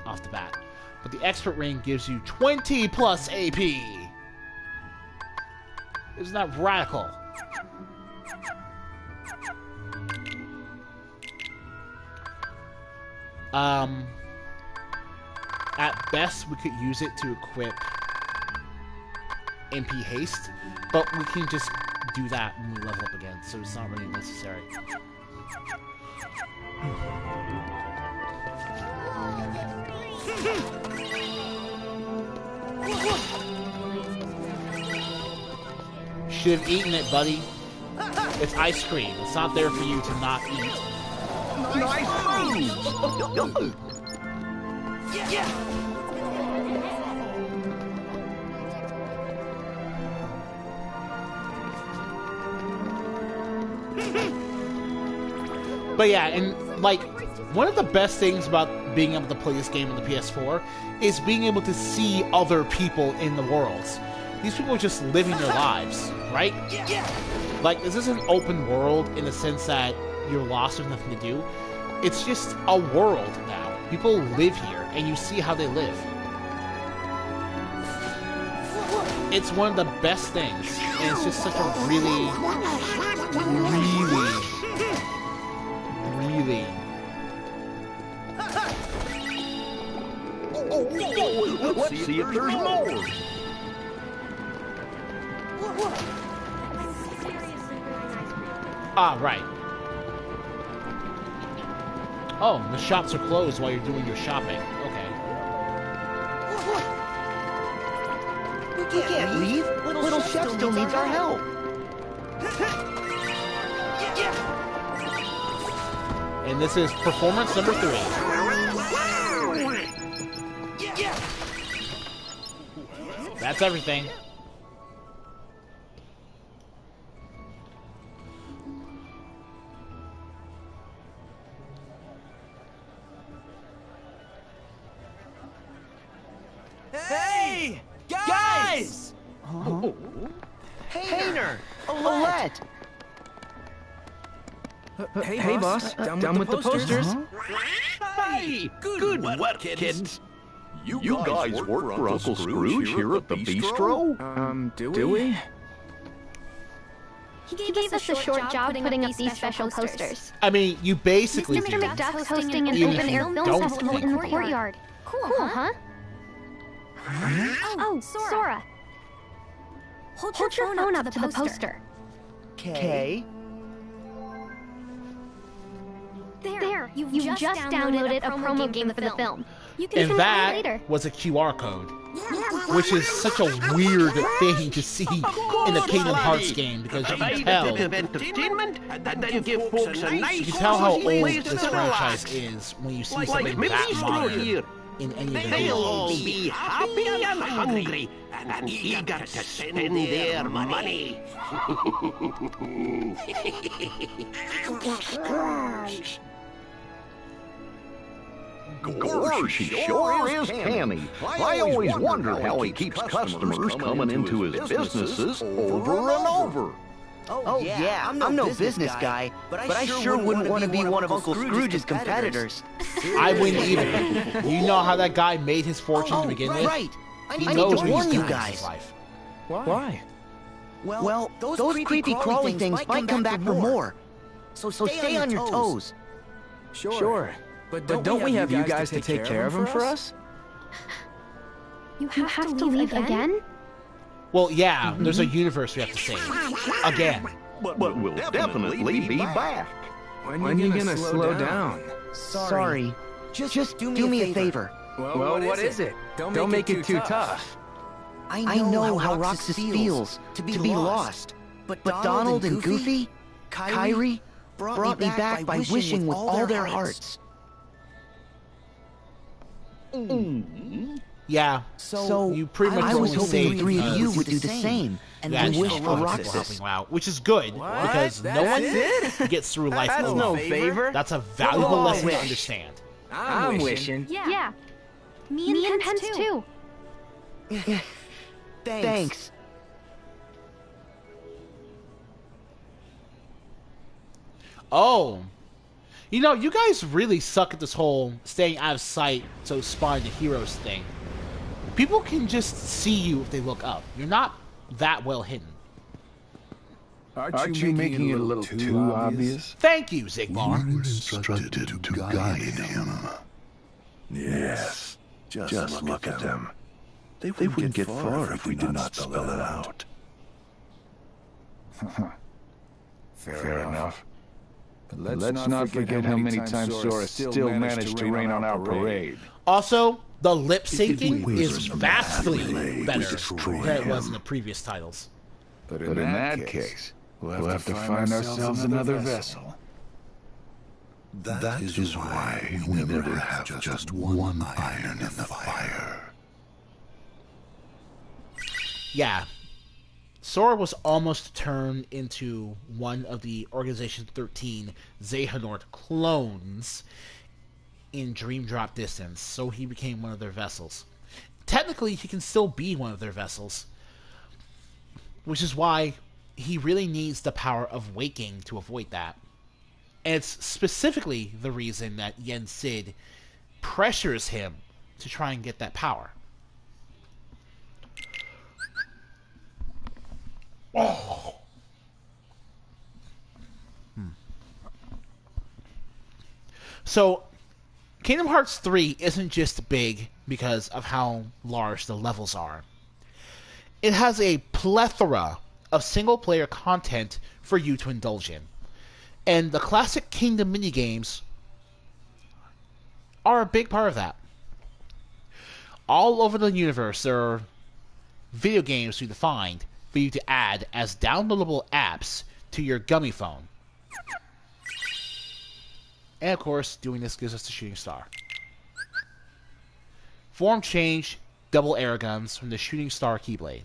off the bat, but the expert ring gives you 20 plus AP! Isn't that radical? At best, we could use it to equip MP Haste, but we can just do that when we level up again, so it's not really necessary. Should have eaten it, buddy. It's ice cream. It's not there for you to not eat.
Nice food! Yeah.
But yeah, and like, one of the best things about being able to play this game on the PS4 is being able to see other people in the world. These people are just living their lives, right? Like, this is an open world in the sense that you're lost with nothing to do. It's just a world now. People live here, and you see how they live. It's one of the best things, and it's just such a really, really...
Let's see if there's more.
Ah, right. Oh, the shops are closed while you're doing your shopping. Okay.
We can't leave. Little Chef still needs our help.
And this is performance number 3. That's everything.
Hey! Guys!
Huh? Hayner! Alette!
Hey, boss. Down with the posters.
Hey! Good work, kids!
You guys work for Uncle Scrooge here at the bistro?
Do we?
He gave us a short job putting up these special posters.
I mean, you basically
Mr.
do.
McDuck's hosting an
Even if
open-air
you
film
don't
festival
think
in the
about it.
courtyard. Cool, huh? Oh, Sora. Hold your phone up to the poster.
Okay.
There, you've just downloaded a promo game for the film. You can
And
play it
that
later.
was a QR code, which is such a weird thing to see in a Kingdom Hearts game, because you can tell,
entertainment, and then give folks a nice
you can tell how
cozy
old
place
this
to
franchise
relax.
is when you see
Like
something
maybe
that
Stroh
modern
here.
in any of the
They'll all
games.
be happy and hungry, and eager to spend their money.
Gosh, he sure is canny. I always wondered how he keeps customers coming into his businesses over and over.
Oh yeah, I'm no business guy, but I sure wouldn't want to be one of Uncle Scrooge's competitors.
I wouldn't either. You know how that guy made his fortune to begin with?
Right.
He
I
knows
need to
what he's
warn you
doing in
guys.
his life.
Why?
Well, those creepy crawly things might come back for more. So stay on your toes.
Sure. But don't we have you guys to take care of him for us?
You have to leave again?
Well, yeah, there's a universe we have to save. Again.
But we'll definitely be back.
When are you gonna slow down?
Sorry. Just do me a favor.
Well, what is it? Don't make it too tough.
I know how Roxas feels to be lost. But Donald and Goofy, Kyrie, brought me back by wishing with all their hearts.
Yeah.
So
you pretty much
I was hoping the three of you
because
would do the same and wish for Roxas.
helping you out, which is good because no one gets through life
That's
alone.
no favor.
That's a valuable lesson to
wish.
understand.
I'm wishing.
Yeah. Me and Pence too.
Thanks.
Oh. You know, you guys really suck at this whole staying out of sight so spawning the heroes thing. People can just see you if they look up. You're not that well hidden.
Aren't you making it a little too obvious?
Thank you, Zigbar.
You were instructed to guide him.
Yes. Just look at them. They wouldn't get far if we did not spell it out. Fair enough. But let's not forget how many times Sora still managed to rain on our parade.
Also, the lip syncing is vastly better
destroy
than it
him.
was in the previous titles.
But in that case, we'll have to find ourselves another vessel.
That is why we never have just one iron in the fire.
Yeah. Sora was almost turned into one of the Organization 13 Xehanort clones in Dream Drop Distance, so he became one of their vessels. Technically, he can still be one of their vessels, which is why he really needs the power of waking to avoid that. And it's specifically the reason that Yen Sid pressures him to try and get that power. Oh. So, Kingdom Hearts 3 isn't just big because of how large the levels are. It has a plethora of single-player content for you to indulge in. And the classic Kingdom minigames are a big part of that. All over the universe, there are video games to find for you to add as downloadable apps to your gummy phone. And of course, doing this gives us the Shooting Star. Form change, double air guns from the Shooting Star Keyblade.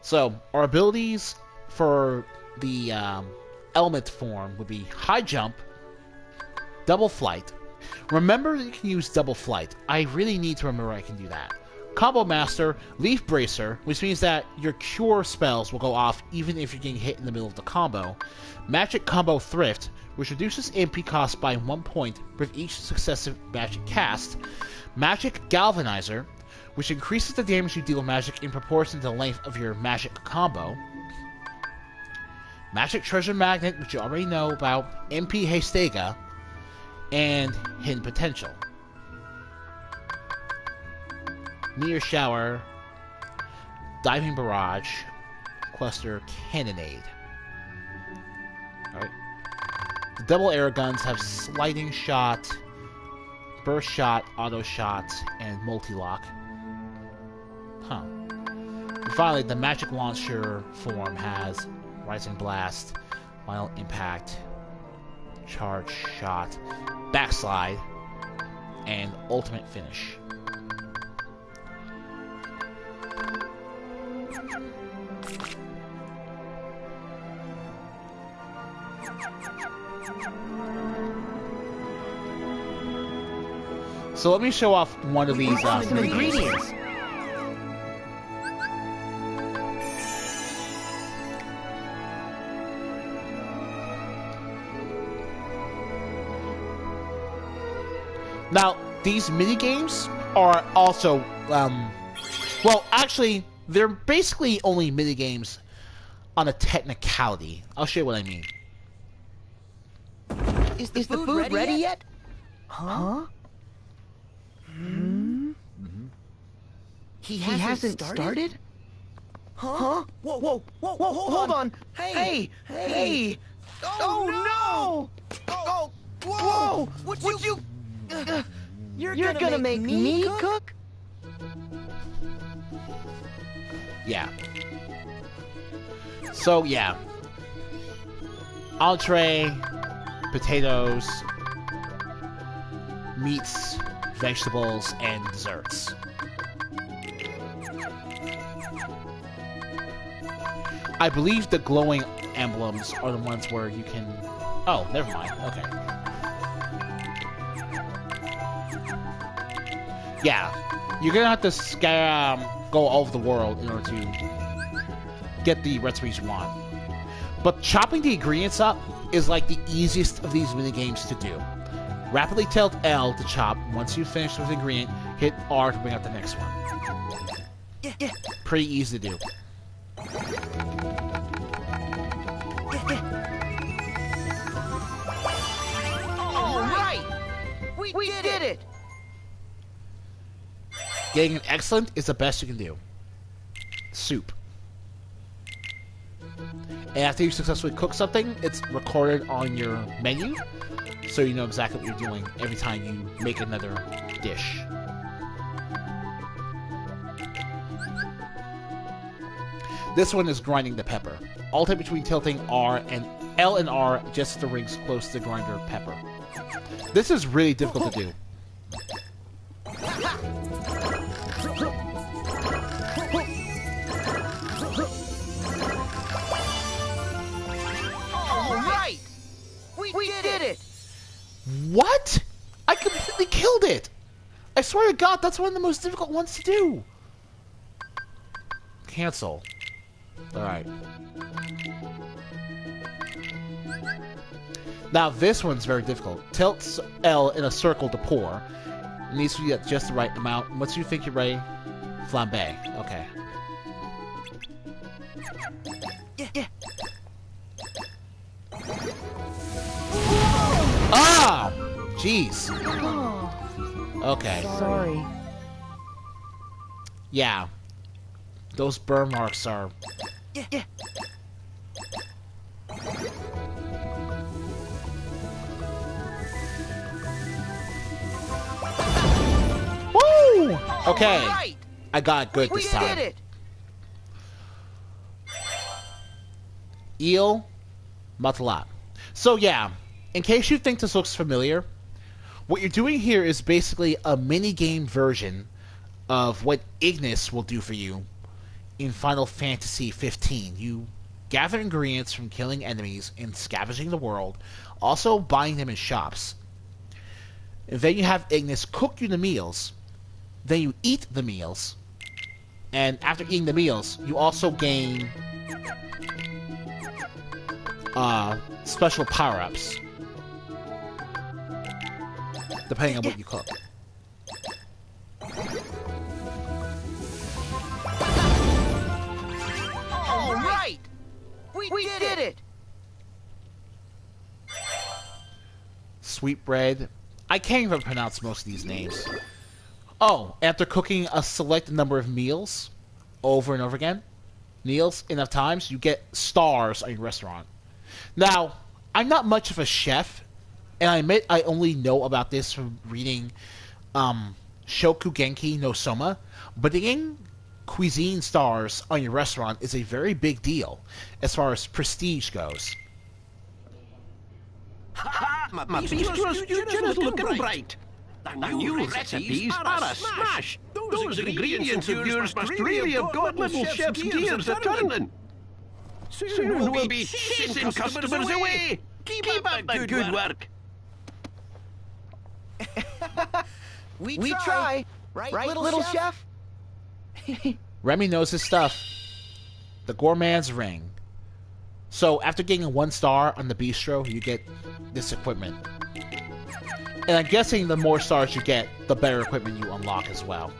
So, our abilities for the element form would be high jump, double flight. Remember that you can use double flight. I really need to remember I can do that. Combo Master, Leaf Bracer, which means that your cure spells will go off even if you're getting hit in the middle of the combo. Magic Combo Thrift, which reduces MP cost by 1 point with each successive magic cast. Magic Galvanizer, which increases the damage you deal with magic in proportion to the length of your magic combo. Magic Treasure Magnet, which you already know about. MP Hastega, and Hidden Potential. Meteor Shower, Diving Barrage, Cluster Cannonade. Alright. The double air guns have Sliding Shot, Burst Shot, Auto Shot, and Multi-Lock. Huh. And finally, the Magic Launcher form has Rising Blast, Final Impact, Charge Shot, Backslide, and Ultimate Finish. So let me show off one of these ingredients. Now, these minigames are also, well, actually, they're basically only minigames on a technicality. I'll show you what I mean.
Is the food ready yet? Huh? He hasn't started? Huh? Whoa, hold on! Hey! Oh no! Oh! Whoa! Would you... You're gonna make me cook?
Yeah. So, yeah. Entree, potatoes, meats, vegetables, and desserts. I believe the glowing emblems are the ones where you can... Oh, never mind. Okay. Yeah. You're gonna have to go all over the world in order to get the recipes you want. But chopping the ingredients up is like the easiest of these minigames to do. Rapidly tilt L to chop. Once you finish with the ingredient, hit R to bring out the next one.
Yeah.
Pretty easy to do.
All right! We did it!
Getting an excellent is the best you can do. Soup. And after you successfully cook something, it's recorded on your menu, so you know exactly what you're doing every time you make another dish. This one is grinding the pepper. Alternate between tilting R and L and R just the rings close to the grinder pepper. This is really difficult to do.
We did it!
What? I completely killed it! I swear to God, that's one of the most difficult ones to do! Cancel. Alright. Now this one's very difficult. Tilt L in a circle to pour. It needs to be at just the right amount. Once you think you're ready, flambe. Okay.
Yeah.
Ah! Jeez. Okay.
Sorry.
Yeah. Those burn marks are...
Yeah.
Woo! Okay. Right. I got it good this time.
We did it!
Eel Matalat. So yeah, in case you think this looks familiar, what you're doing here is basically a mini-game version of what Ignis will do for you in Final Fantasy 15. You gather ingredients from killing enemies and scavenging the world, also buying them in shops. And then you have Ignis cook you the meals, then you eat the meals, and after eating the meals, you also gain special power-ups, depending on what you cook.
All right! We did it!
Sweetbread. I can't even pronounce most of these names. Oh, after cooking a select number of meals over and over again, enough times, you get stars on your restaurant. Now, I'm not much of a chef, and I admit I only know about this from reading Shoku Genki no Soma, but getting cuisine stars on your restaurant is a very big deal as far as prestige goes.
My bistro's just looking bright. The new recipes are a smash. Those ingredients of yours must really have got little chef's gears a-turning. Soon we'll be chasing customers away. Keep up the good work.
We try. Right, little chef?
Remy knows his stuff. The Gourmand's Ring. So, after getting a 1 star on the bistro, you get this equipment. And I'm guessing the more stars you get, the better equipment you unlock as well.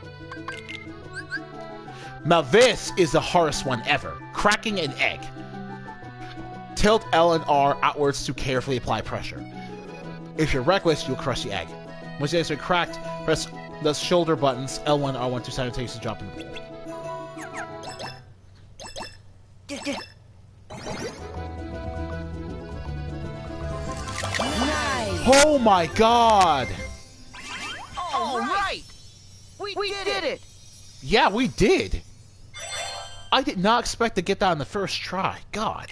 Now this is the hardest one ever. Cracking an egg. Tilt L and R outwards to carefully apply pressure. If you're reckless, you'll crush the egg. Once the eggs are cracked, press the shoulder buttons L1, R1 to simultaneously drop in the bowl.
Nice!
Oh my god!
All right! We did it!
Yeah, we did! I did not expect to get that on the first try. God.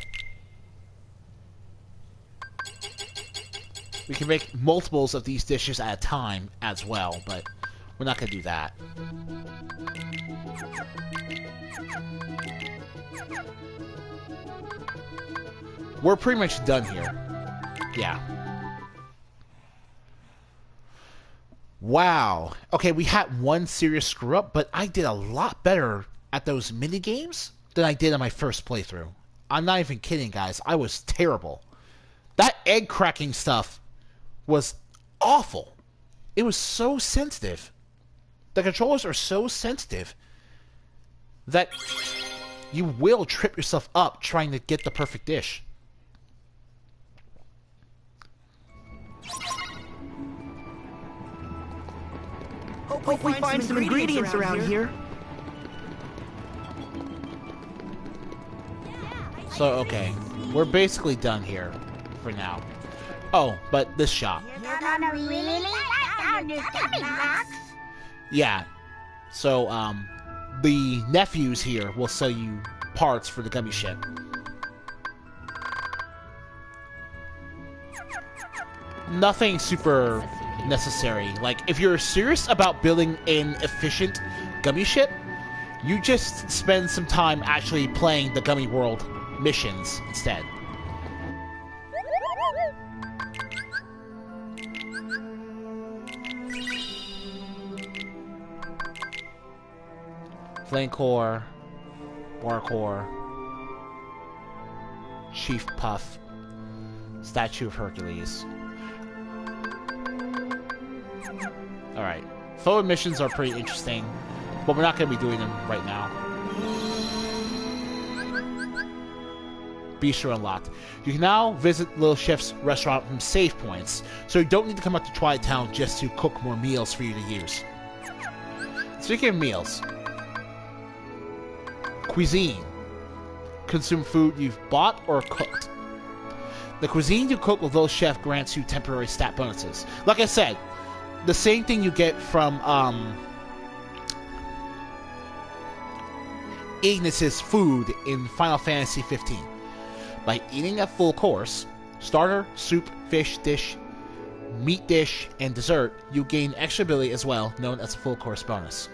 We can make multiples of these dishes at a time as well, but we're not going to do that. We're pretty much done here. Yeah. Wow. Okay, we had one serious screw-up, but I did a lot better at those mini-games than I did on my first playthrough. I'm not even kidding, guys. I was terrible. That egg-cracking stuff was awful. It was so sensitive. The controllers are so sensitive that you will trip yourself up trying to get the perfect dish.
Hope we find some ingredients around here.
So, okay. We're basically done here for now. Oh, but this shop.
You're gonna really like our new gummy box.
Yeah. So, the nephews here will sell you parts for the gummy ship. Nothing super necessary. Like, if you're serious about building an efficient gummy ship, you just spend some time actually playing the Gummy World missions instead. Flame Core, Bar Core, Chief Puff, Statue of Hercules. Alright. Forward missions are pretty interesting, but we're not going to be doing them right now. Bistro unlocked. You can now visit Little Chef's restaurant from save points, so you don't need to come up to Twilight Town just to cook more meals for you to use. Speaking of meals, cuisine. Consume food you've bought or cooked. The cuisine you cook with Little Chef grants you temporary stat bonuses. Like I said, the same thing you get from Ignis's food in Final Fantasy 15. By eating a full course, starter, soup, fish dish, meat dish, and dessert, you gain extra ability as well, known as a full course bonus.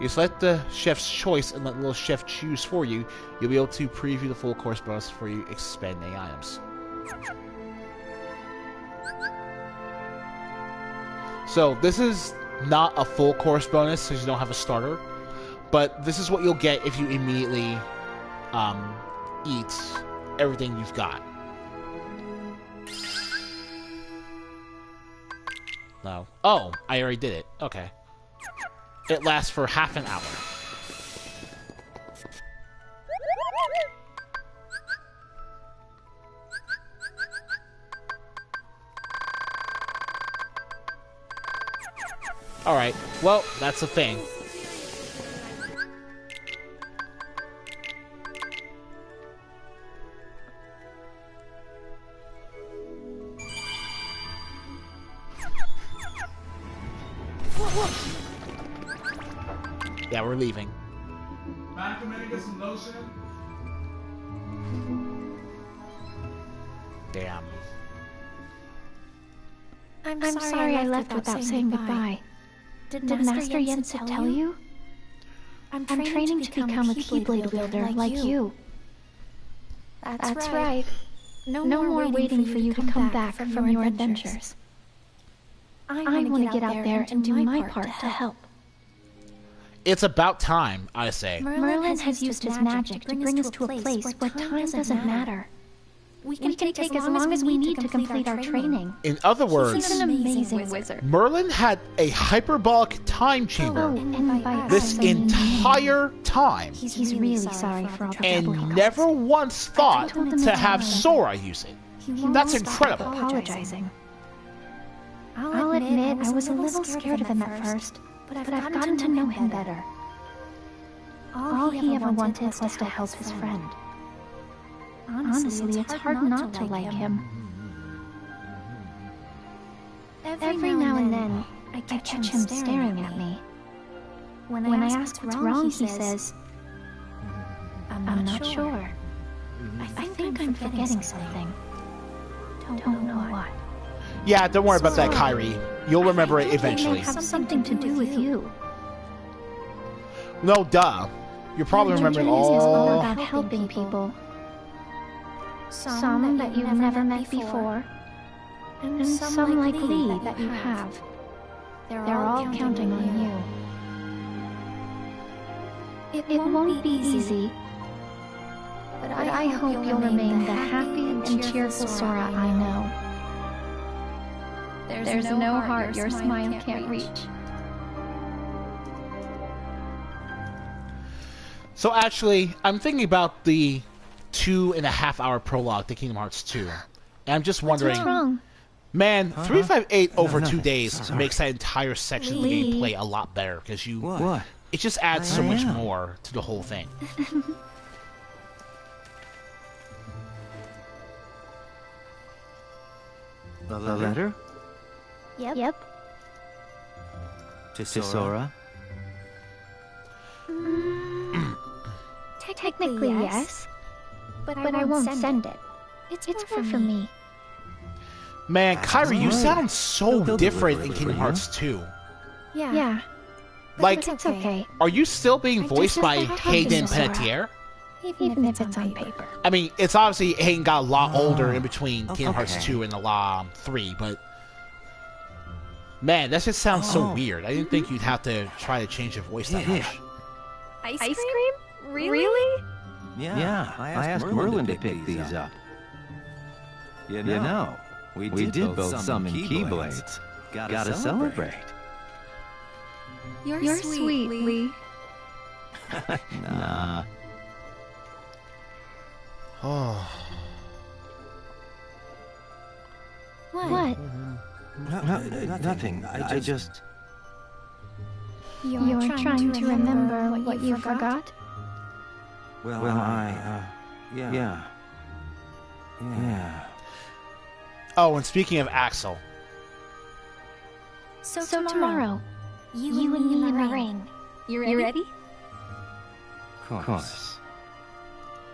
You select the chef's choice and let Little Chef choose for you. You'll be able to preview the full course bonus before you expend any items. So this is not a full course bonus since you don't have a starter, but this is what you'll get if you immediately eat everything you've got. No. Oh, I already did it. Okay. It lasts for half an hour. Alright, well, that's the thing. Yeah, we're leaving.
Man, can maybe get some lotion?
Damn.
I'm sorry I left without saying goodbye. Did Master Yensa tell you? I'm training to become a Keyblade wielder like you. That's right. No more waiting for you to come back from your adventures. I want to get out there and do my part to help.
It's about time, I say.
Merlin has used his magic to bring us to a place where time doesn't matter. We can take as long as we need to complete our training.
In other words,
He's an amazing wizard.
Merlin had a hyperbolic time chamber this entire time.
He's really sorry for all the trouble he
and
caused.
never once thought to have Sora use it. That's incredible.
Apologizing. I'll admit I was a little scared of him at first, but I've gotten to know him better. All he ever wanted was to help his friend. Honestly, it's hard not to like him. Every now and then, I catch him staring at me. When I ask what's wrong, he says, I'm not sure. I think I'm forgetting something. Don't know what.
Yeah, don't worry about that, Kyrie. You'll remember it eventually.
It may have something to do with you.
No, duh. You're probably remembering
It's all
all...
about helping people. Some that you've never met before, and some like Lee that you have. They're all counting on you. It won't be easy, but I hope you'll remain the happy and cheerful Sora I know. There's no heart your smile can't reach.
So actually, I'm thinking about the 2.5-hour prologue to Kingdom Hearts 2. And I'm just wondering...
What's wrong?
Man, 358 over 2 days makes that entire section of the gameplay a lot better, because you...
What?
It just adds so much more to the whole thing.
A letter?
Yep.
To Sora?
Technically, yes. But I won't send it. It's more for me.
Man, Kyrie, you sound so different in Kingdom Hearts 2.
Yeah.
Like,
it's okay.
Are you still being voiced by Hayden Panettiere?
Even if it's on paper.
I mean, it's obviously Hayden got a lot older in between Kingdom Hearts 2 and the 3, but... Man, that just sounds so weird. I didn't think you'd have to try to change your voice that much.
Ice cream? Really?
Yeah, I asked Merlin to pick these up. You know, we did both summon Keyblades. Gotta celebrate.
You're sweet, Lee.
Nah.
Oh.
What?
Nothing. I just...
You're trying to remember what you forgot?
Well, yeah.
Oh, and speaking of Axel.
So tomorrow, you and me in the ring. You ready?
Of course.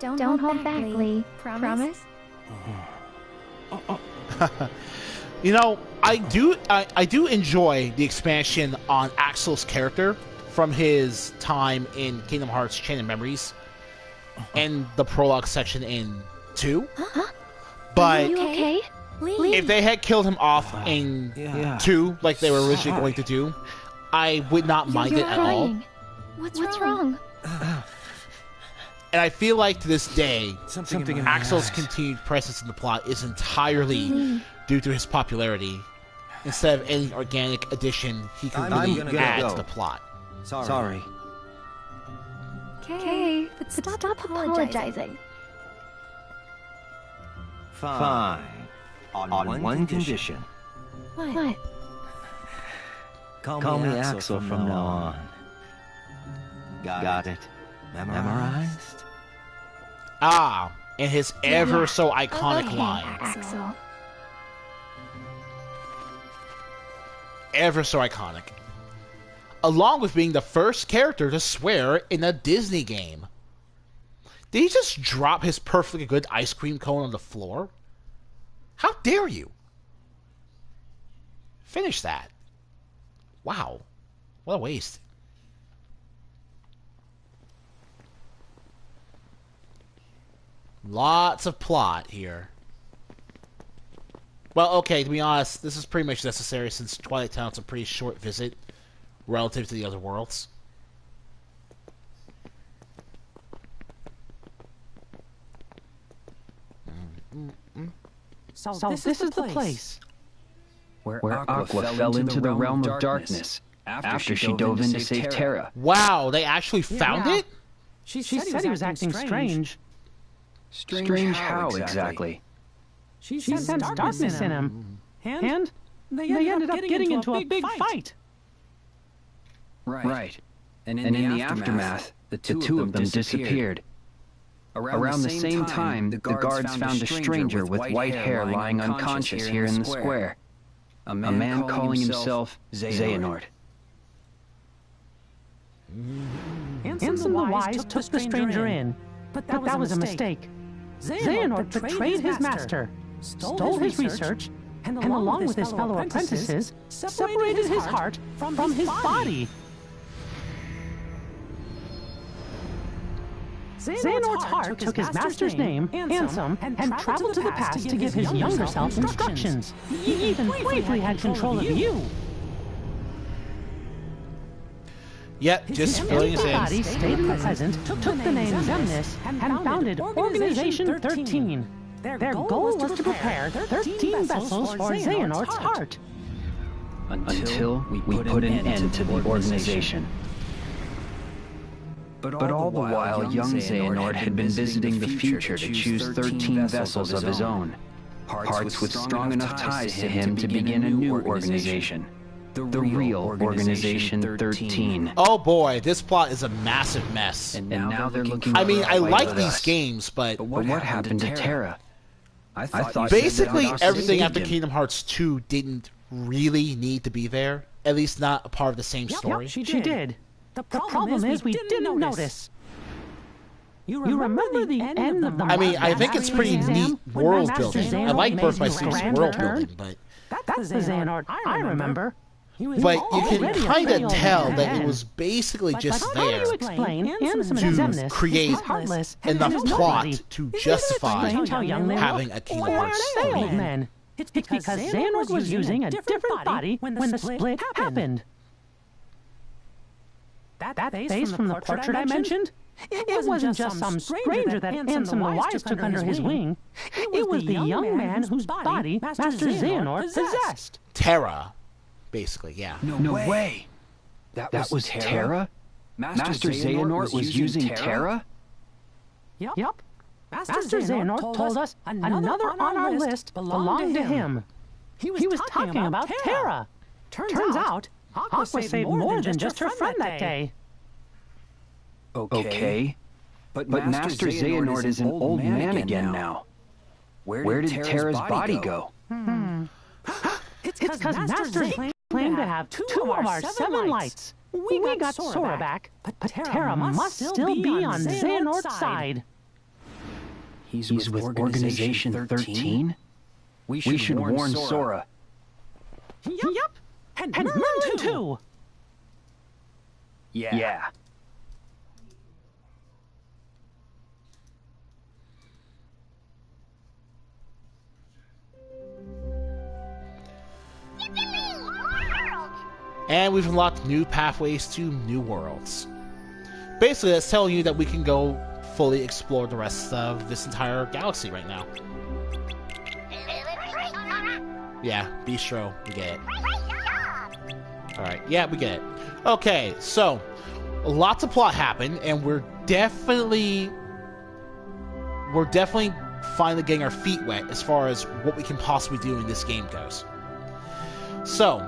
Don't hold back, Lee. Promise?
You know, I do enjoy the expansion on Axel's character from his time in Kingdom Hearts Chain of Memories and the prologue section in 2. But
Are you okay? Lee?
if they had killed him off in 2, like they were originally going to do, I would not mind it at all.
What's wrong?
And I feel like to this day,
Something in
Axel's
my eyes.
continued presence in the plot is entirely due to his popularity, instead of any organic addition he can really add to the plot.
Sorry.
Okay, but stop apologizing.
Fine. On one condition.
What?
Call me Axel from now on. Got it? Memorized?
Ah, and his ever so iconic line.
Axel.
Ever so iconic. Along with being the first character to swear in a Disney game. Did he just drop his perfectly good ice cream cone on the floor? How dare you? Finish that. Wow. What a waste. Lots of plot here. Well, okay, to be honest, this is pretty much necessary since Twilight Town's a pretty short visit relative to the other worlds.
So this is the place
where Aqua fell into the realm of darkness after she dove in to save Terra.
Wow, they actually found it?
She said he was acting strange.
Strange how exactly?
She sensed darkness in him. And they ended up getting into a big fight.
Right. And in the aftermath, the two of them disappeared. Around the same time, the guards found a stranger with white hair lying unconscious here in the square. A man calling himself Xehanort.
Ansem the Wise took the stranger in, but that was a mistake. Xehanort betrayed his master, stole his research, and along with his fellow apprentices, separated his heart from his body. Xehanort's heart took his master's name, Ansem, and traveled to the past to give his younger self instructions. He even briefly had control of you.
Yep, just filling his
body stayed in the present, took the name Xemnas, and founded Organization 13. Their goal was to prepare 13 vessels for Xehanort's heart.
Until we put an end to the organization. But all the while, young Xehanort had been visiting the future to choose 13 vessels of his own. Hearts with strong enough ties to him to begin a new organization. The real Organization 13.
Oh boy, this plot is a massive mess.
And now they're looking.
I mean, I like these games, but
what happened to Terra? I thought
basically everything after Kingdom Hearts 2 didn't really need to be there. At least not a part of the same story.
She did. The problem is we didn't notice. You remember the end of the
I mean, I think it's pretty neat world building. I like Birth by Sleep's world building, but
that's the Xehanort I remember.
But you can kind of tell that it was basically just there to create enough plot to justify having a Kingdom Hearts story.
It's because Xehanort was using a different body when the split happened. That face from the portrait I mentioned? It wasn't just some stranger that Ansem the Wise took under his wing. It was the young man whose body Master Xehanort possessed.
Terra, basically, yeah.
No way! That was Terra? Master Xehanort was using Terra?
Yup. Master Xehanort told us another on our list belonged to him. He was talking about Terra. Turns out, Aqua saved more than just her friend that day.
Okay. But Master Xehanort is an old man again now. Where did Terra's body go?
It's because Master claimed to have two of our 7 lights. We got Sora back, but Terra must still be on Xehanort's side.
He's with Organization 13? We should warn Sora.
Yup, and Merlin too.
Yeah.
And we've unlocked new pathways to new worlds. Basically, that's telling you that we can go fully explore the rest of this entire galaxy right now. Yeah, Bistro, we get it. Alright, yeah, we get it. Okay, so, lots of plot happened, and we're definitely finally getting our feet wet as far as what we can possibly do in this game goes. So,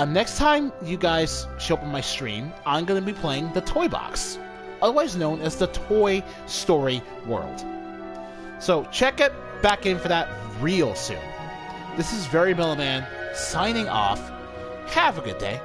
next time you guys show up on my stream, I'm going to be playing the Toy Box, otherwise known as the Toy Story World. So check it back in for that real soon. This is Very Mellow Man signing off. Have a good day.